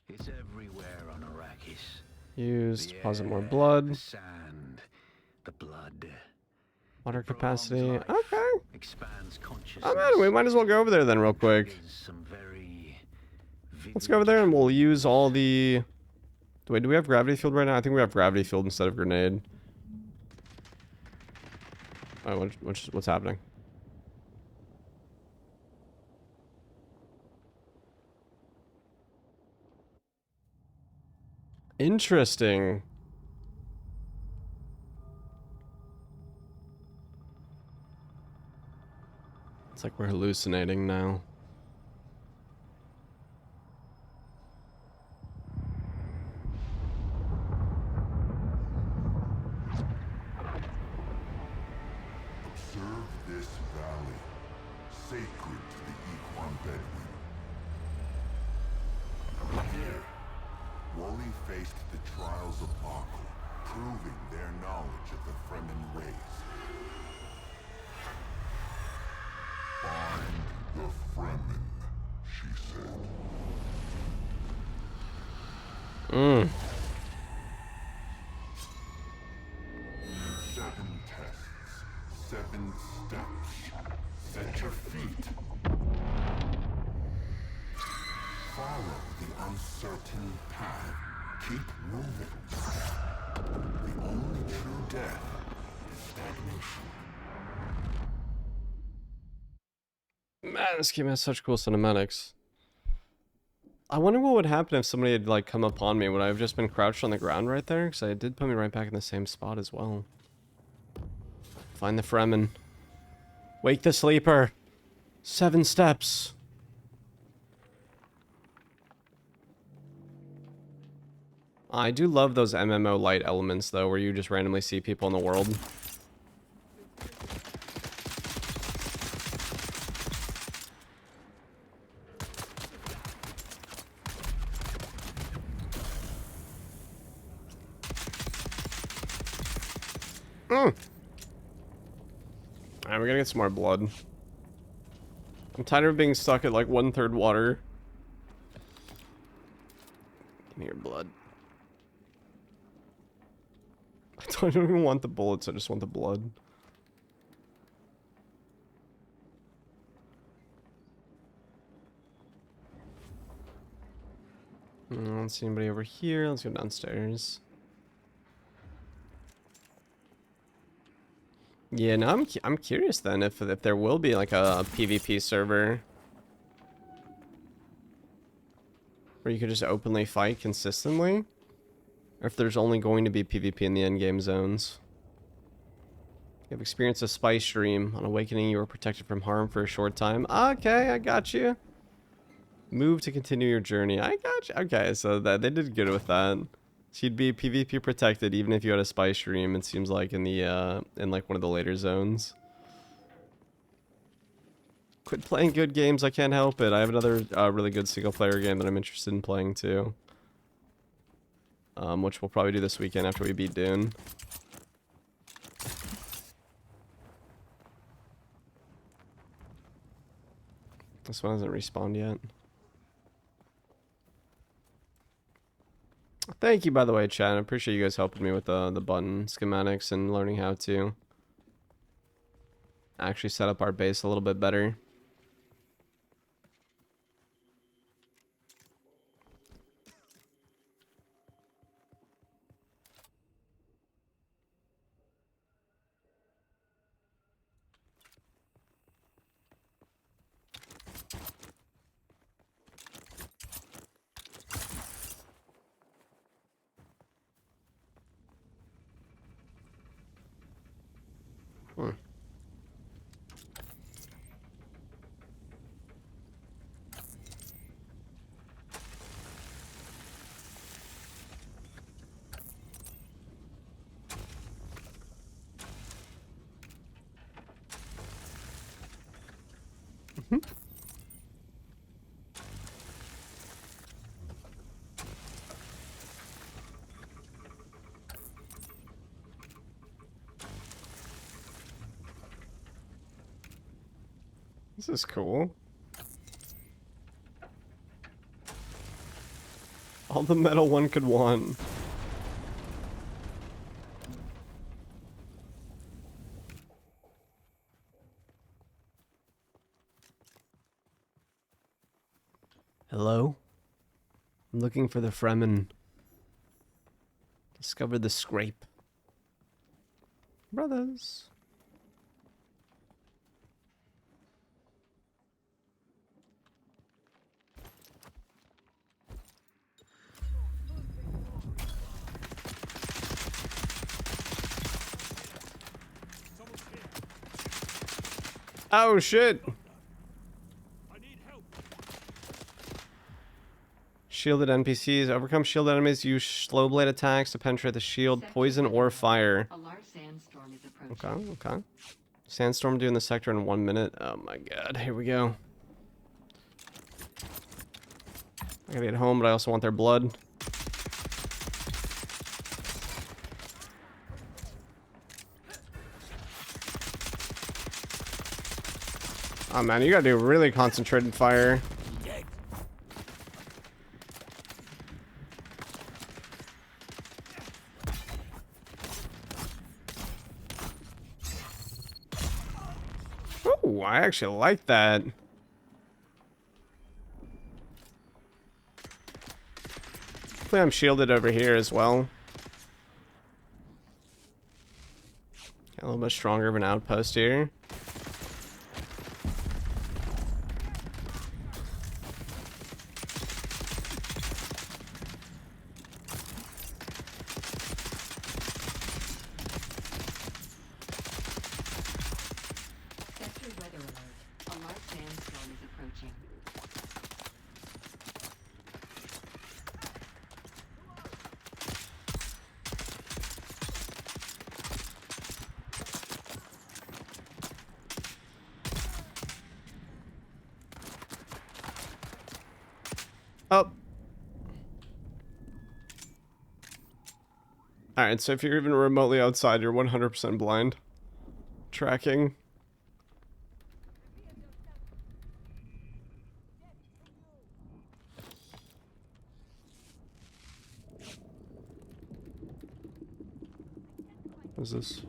It's everywhere on Arrakis. Use, The deposit more air, blood. The sand, the blood. Water It prolongs capacity. life, Okay. expands consciousness. Oh man, we might as well go over there then real quick. triggers some very Let's go over there and we'll use all the... Wait, do we have gravity field right now? I think we have gravity field instead of grenade. Oh, what's happening? Interesting. It's like we're hallucinating now. Observe this valley, sacred to the Equan Bedouin. Here, Wally faced the trials of Akhl, proving their knowledge of the Fremen ways. Find the Fremen, she said. Seven tests, 7 steps. Set your feet. Follow the uncertain path. Keep moving. The only true death is stagnation. Man, this game has such cool cinematics. I wonder what would happen if somebody had like come upon me. Would I have just been crouched on the ground right there? Because it did put me right back in the same spot as well. Find the Fremen. Wake the sleeper. 7 steps. I do love those MMO light elements though, where you just randomly see people in the world. Alright, we gotta get some more blood. I'm tired of being stuck at like 1/3 water. Give me your blood. I don't even want the bullets, I just want the blood. I don't see anybody over here. Let's go downstairs. Yeah, no, I'm curious then if there will be like a PvP server where you could just openly fight consistently, or if there's only going to be PvP in the endgame zones. You have experienced a spice stream. On awakening, you were protected from harm for a short time. Okay, I got you. Move to continue your journey. I got you. Okay, so that they did good with that. So you'd be PvP protected even if you had a spy stream, it seems like, in the in like one of the later zones. Quit playing good games, I can't help it. I have another really good single player game that I'm interested in playing too. Which we'll probably do this weekend after we beat Dune. This one hasn't respawned yet. Thank you, by the way, chat. I appreciate you guys helping me with the button schematics and learning how to actually set up our base a little bit better. This is cool. All the metal one could want. Hello? I'm looking for the Fremen. Discovered the scrape. Brothers. Oh shit! Shielded NPCs. Overcome shielded enemies. Use slow blade attacks to penetrate the shield, poison, or fire. A large sandstorm is approaching. Okay, okay. Sandstorm doing the sector in 1 minute. Oh my god, here we go. I gotta get home, but I also want their blood. Oh man, you gotta do really concentrated fire. Oh, I actually like that. Hopefully I'm shielded over here as well. Got a little bit stronger of an outpost here. Sector weather alert. A large sandstorm is approaching. Oh. Alright, so if you're even remotely outside, you're 100% blind. Tracking. What is this?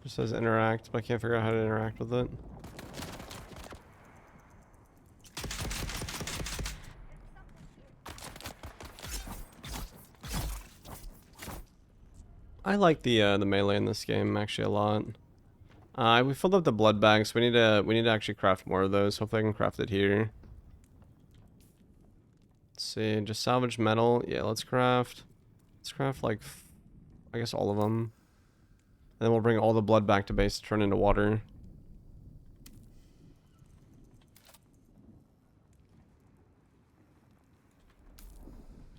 It says interact, but I can't figure out how to interact with it. I like the melee in this game actually a lot. We filled up the blood bags. We need to actually craft more of those. Hopefully I can craft it here. Let's see, just salvage metal. Yeah, let's craft like I guess all of them. And then we'll bring all the blood back to base to turn into water.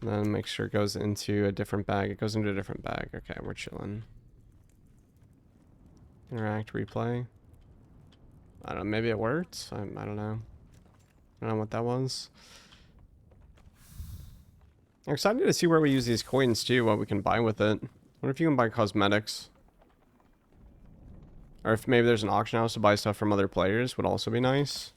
And then make sure it goes into a different bag. It goes into a different bag. Okay, we're chilling. Interact, replay. I don't know, maybe it worked? I don't know. I don't know what that was. I'm excited to see where we use these coins too, what we can buy with it. What if you can buy cosmetics? Or if maybe there's an auction house to buy stuff from other players would also be nice.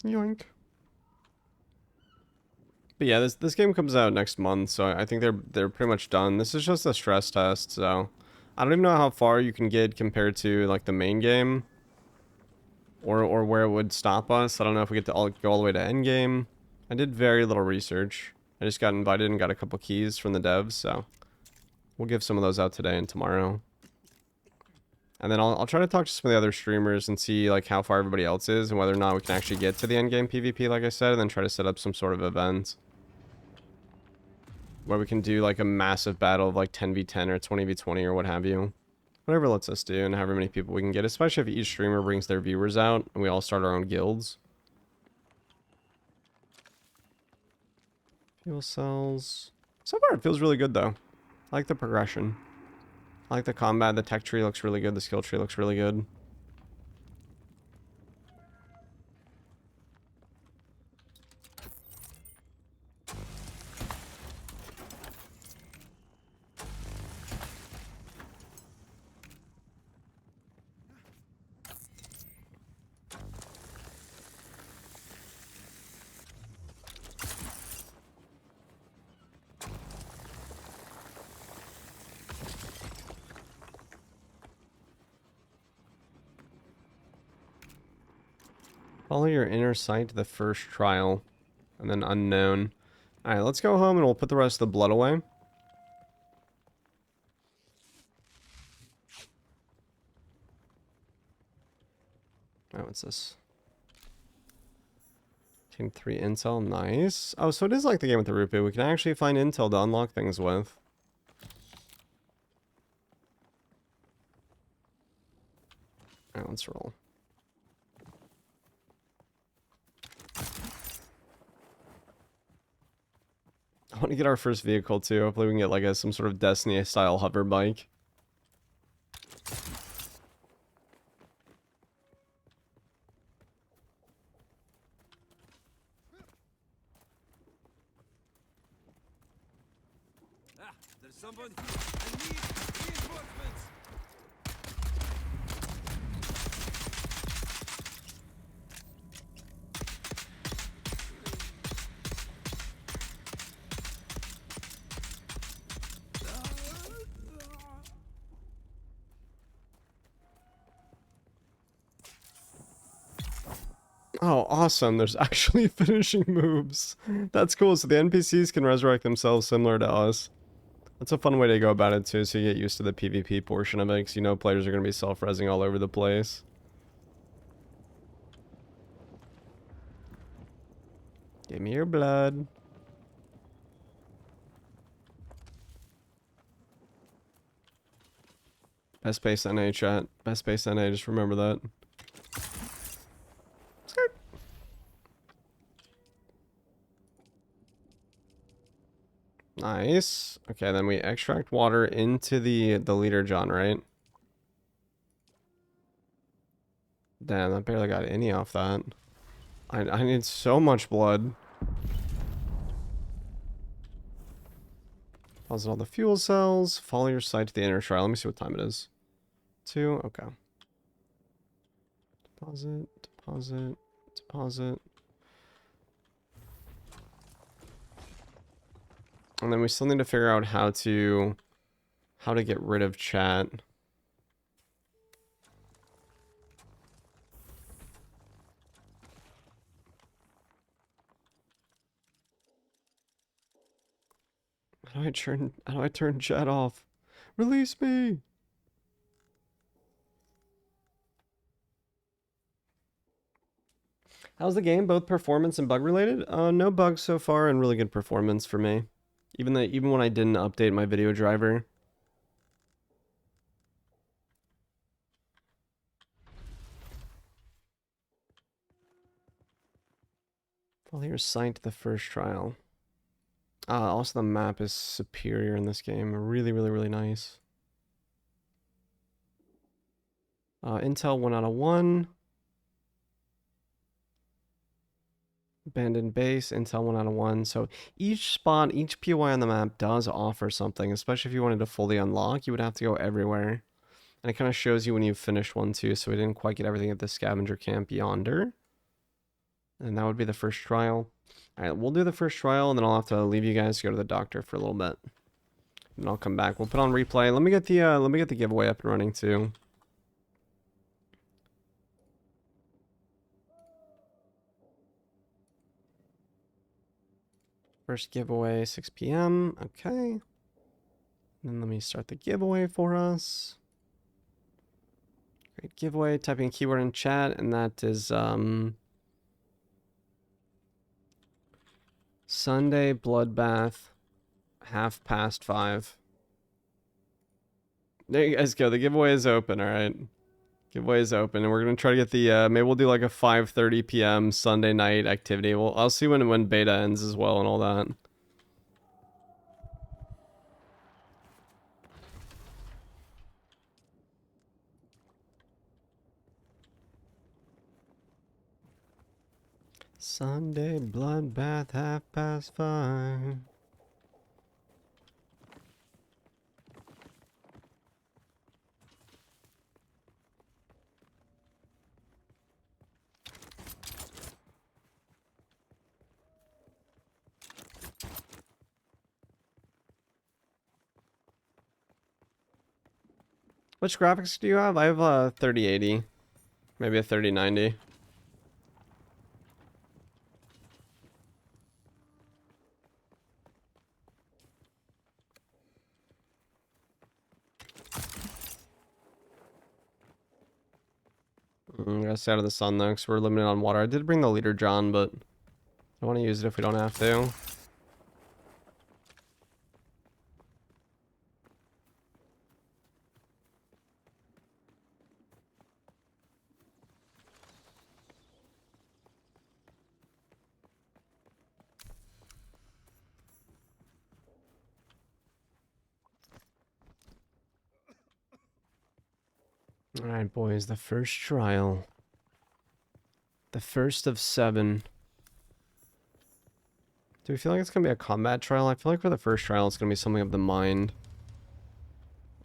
Yoink. But yeah, this game comes out next month, so I think they're pretty much done. This is just a stress test, so I don't even know how far you can get compared to like the main game, or where it would stop us. I don't know if we get to go all the way to end game. I did very little research. I just got invited and got a couple keys from the devs, so we'll give some of those out today and tomorrow. And then I'll try to talk to some of the other streamers and see like how far everybody else is and whether or not we can actually get to the end game PvP, like I said, and then try to set up some sort of event where we can do like a massive battle of like 10v10 or 20v20 or what have you. Whatever lets us do and however many people we can get, especially if each streamer brings their viewers out and we all start our own guilds. Fuel cells. So far it feels really good though. I like the progression. I like the combat. The tech tree looks really good. The skill tree looks really good. Follow your inner sight to the first trial. And then unknown. Alright, let's go home and we'll put the rest of the blood away. Alright, what's this? Team 3 intel, nice. Oh, so it is like the game with the rupee. We can actually find intel to unlock things with. Alright, let's roll. I want to get our first vehicle too. Hopefully we can get like some sort of Destiny style hover bike. There's somebody. I need reinforcements. Oh, awesome. There's actually finishing moves. That's cool. So the NPCs can resurrect themselves similar to us. That's a fun way to go about it too, so you get used to the PvP portion of it, because you know players are going to be self-resing all over the place. Give me your blood. Best base NA, chat. Best base NA, just remember that. Skirt. Nice. Okay, then we extract water into the leader John, right? Damn, I barely got any off that. I need so much blood. Deposit all the fuel cells. Follow your sight to the inner trial. Let me see what time it is. 2. Okay. Deposit, deposit, deposit. And then we still need to figure out how to get rid of chat. How do I turn chat off? Release me. How's the game? Both performance and bug related? No bugs so far and really good performance for me. Even when I didn't update my video driver. Follow your sight to the first trial. Also the map is superior in this game. Really, really, really nice. Intel 1 out of 1. Abandoned base, intel 1 out of 1. So each spot, each POI on the map does offer something, especially if you wanted to fully unlock, you would have to go everywhere. And it kind of shows you when you've finished one too, so we didn't quite get everything at the scavenger camp yonder. And that would be the first trial. Alright, we'll do the first trial, and then I'll have to leave you guys to go to the doctor for a little bit. And I'll come back. We'll put on replay. Let me get the giveaway up and running too. First giveaway, 6 p.m. Okay. And then let me start the giveaway for us. Great giveaway. Typing a keyword in chat, and that is Sunday bloodbath, 5:30. There you guys go. The giveaway is open. All right. Giveaway is open, and we're gonna try to get the maybe we'll do like a 5:30 p.m. Sunday night activity. I'll see when beta ends as well and all that. Sunday bloodbath, 5:30. Which graphics do you have? I have a 3080, maybe a 3090. Gotta stay out of the sun though, because we're limited on water. I did bring the leader John, but I want to use it if we don't have to. Alright, boys, the first trial. The first of 7. Do we feel like it's going to be a combat trial? I feel like for the first trial, it's going to be something of the mind.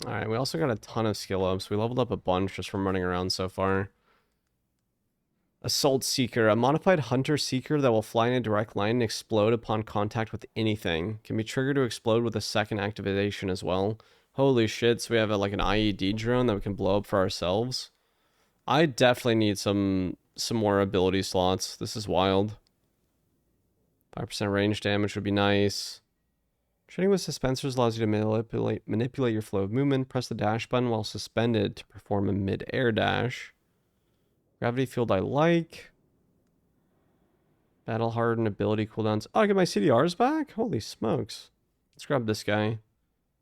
Alright, we also got a ton of skill ups. We leveled up a bunch just from running around so far. Assault Seeker, a modified Hunter Seeker that will fly in a direct line and explode upon contact with anything. Can be triggered to explode with a second activation as well. Holy shit, so we have like an IED drone that we can blow up for ourselves. I definitely need some more ability slots. This is wild. 5% range damage would be nice. Training with suspensors allows you to manipulate your flow of movement. Press the dash button while suspended to perform a mid-air dash. Gravity field I like. Battle hardened ability cooldowns. Oh, I get my CDRs back? Holy smokes. Let's grab this guy.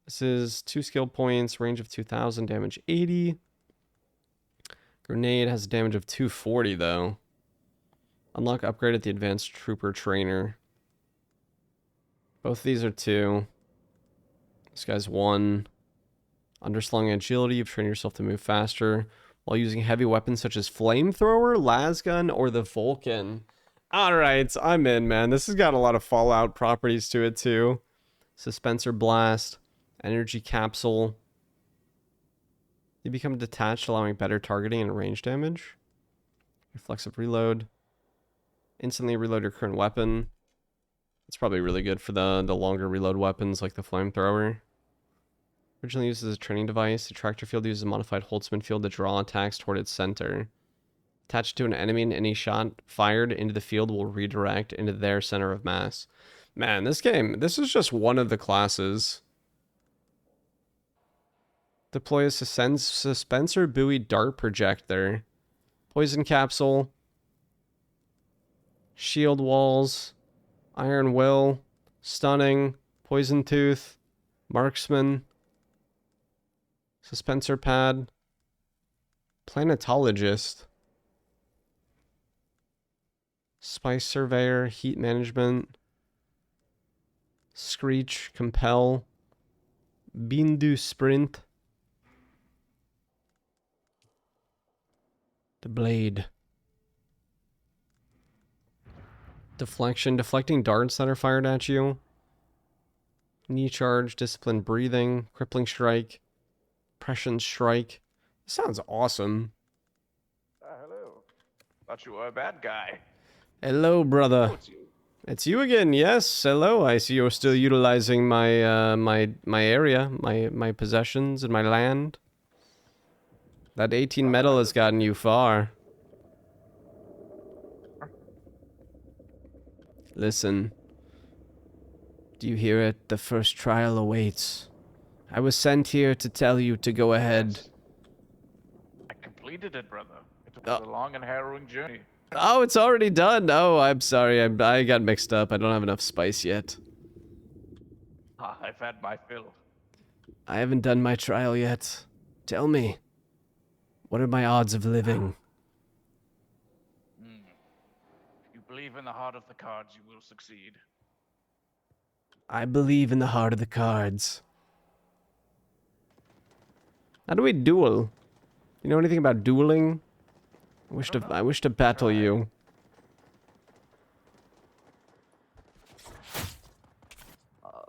This is 2 skill points, range of 2000, damage 80. Grenade has a damage of 240 though. Unlock upgrade at the advanced trooper trainer. Both of these are 2. This guy's 1. Underslung agility, you've trained yourself to move faster while using heavy weapons such as flamethrower, lasgun, or the Vulcan. Alright, I'm in, man. This has got a lot of Fallout properties to it too. Suspensor blast. Energy capsule. You become detached, allowing better targeting and range damage. Reflexive reload. Instantly reload your current weapon. It's probably really good for the longer reload weapons like the flamethrower. Originally used as a training device, the tractor field uses a modified Holtzman field to draw attacks toward its center. Attached to an enemy, and any shot fired into the field will redirect into their center of mass. Man, this is just one of the classes. Deploy a suspensor buoy dart projector. Poison capsule. Shield walls. Iron will. Stunning. Poison tooth. Marksman. Suspensor pad. Planetologist. Spice surveyor. Heat management. Screech. Compel. Bindu sprint. The blade. Deflection. Deflecting darts that are fired at you. Knee charge. Disciplined breathing. Crippling strike. Prescient strike. This sounds awesome. Hello. Thought you were a bad guy. Hello, brother. Oh, it's you. It's you again. Yes. Hello. I see you're still utilizing my my area, my possessions and my land. That 18 metal has gotten you far. Listen. Do you hear it? The first trial awaits. I was sent here to tell you to go ahead. Yes. I completed it, brother. It was a long and harrowing journey. Oh, it's already done. Oh, I'm sorry. I got mixed up. I don't have enough spice yet. I've had my fill. I haven't done my trial yet. Tell me, what are my odds of living? If you believe in the heart of the cards, you will succeed. I believe in the heart of the cards. How do we duel? You know anything about dueling? I wish to battle you.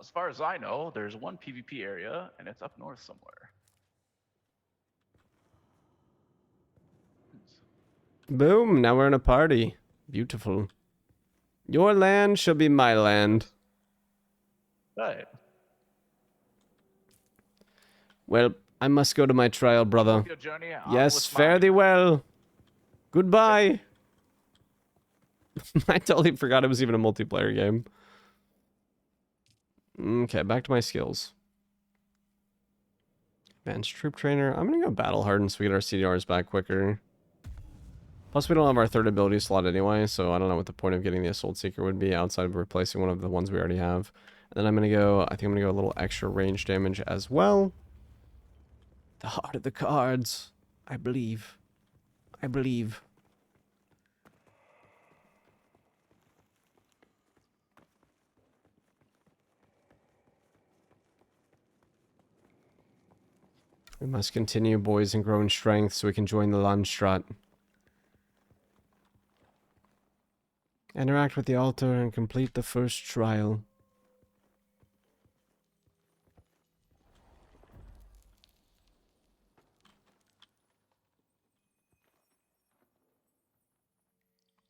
As far as I know, there's one PvP area, and it's up north somewhere. Boom, now we're in a party. Beautiful. Your land shall be my land. Right. Well, I must go to my trial, brother. Hope your journey on Yes, was fare fine. thee well. Goodbye. I totally forgot it was even a multiplayer game. Okay, back to my skills. Advanced troop trainer. I'm gonna go battle hardened so we get our CDRs back quicker. Plus, we don't have our third ability slot anyway, so I don't know what the point of getting the Assault Seeker would be outside of replacing one of the ones we already have. And then I'm gonna go, I think I'm gonna go a little extra range damage as well. The heart of the cards. I believe. I believe. We must continue, boys, and grow in strength so we can join the Landstrat. Interact with the altar and complete the first trial.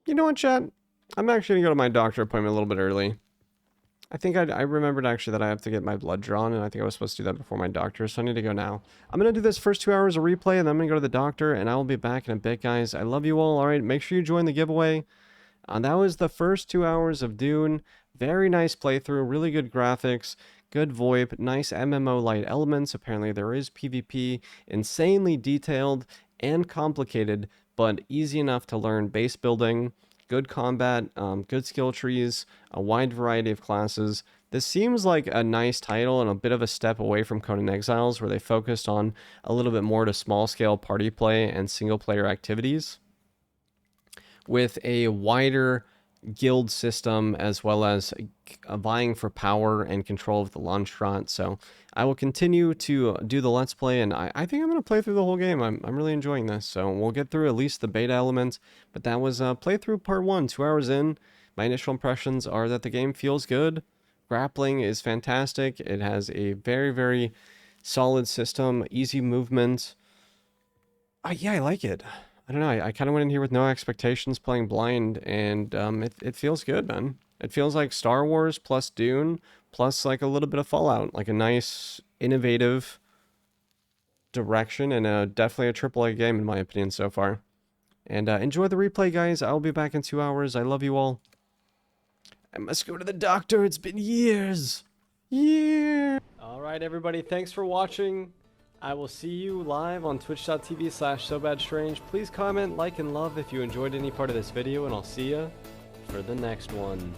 You know what, chat? I'm actually gonna go to my doctor appointment a little bit early. I think I remembered actually that I have to get my blood drawn, and I think I was supposed to do that before my doctor, so I need to go now. I'm going to do this first 2 hours of replay, and then I'm going to go to the doctor, and I will be back in a bit, guys. I love you all. All right, make sure you join the giveaway. That was the first 2 hours of Dune. Very nice playthrough, really good graphics, good VoIP, nice MMO-light elements. Apparently there is PvP, insanely detailed and complicated, but easy enough to learn base building. Good combat, good skill trees, a wide variety of classes. This seems like a nice title and a bit of a step away from Conan Exiles, where they focused on a little bit more to small-scale party play and single-player activities, with a wider guild system as well as vying for power and control of the Landstrat. So I will continue to do the Let's Play, and I think I'm going to play through the whole game. I'm really enjoying this. So we'll get through at least the beta element, but that was playthrough part 1, 2 hours in. My initial impressions are that the game feels good. Grappling is fantastic. It has a very, very solid system, easy movement. Yeah, I like it. I don't know, I kind of went in here with no expectations, playing blind, and it feels good, man. It feels like Star Wars plus Dune, plus like a little bit of Fallout, like a nice, innovative direction, and definitely a AAA game in my opinion so far. And enjoy the replay, guys. I'll be back in 2 hours. I love you all. I must go to the doctor. It's been years. Yeah. All right, everybody. Thanks for watching. I will see you live on twitch.tv/SoBadStrange. Please comment, like, and love if you enjoyed any part of this video, and I'll see you for the next one.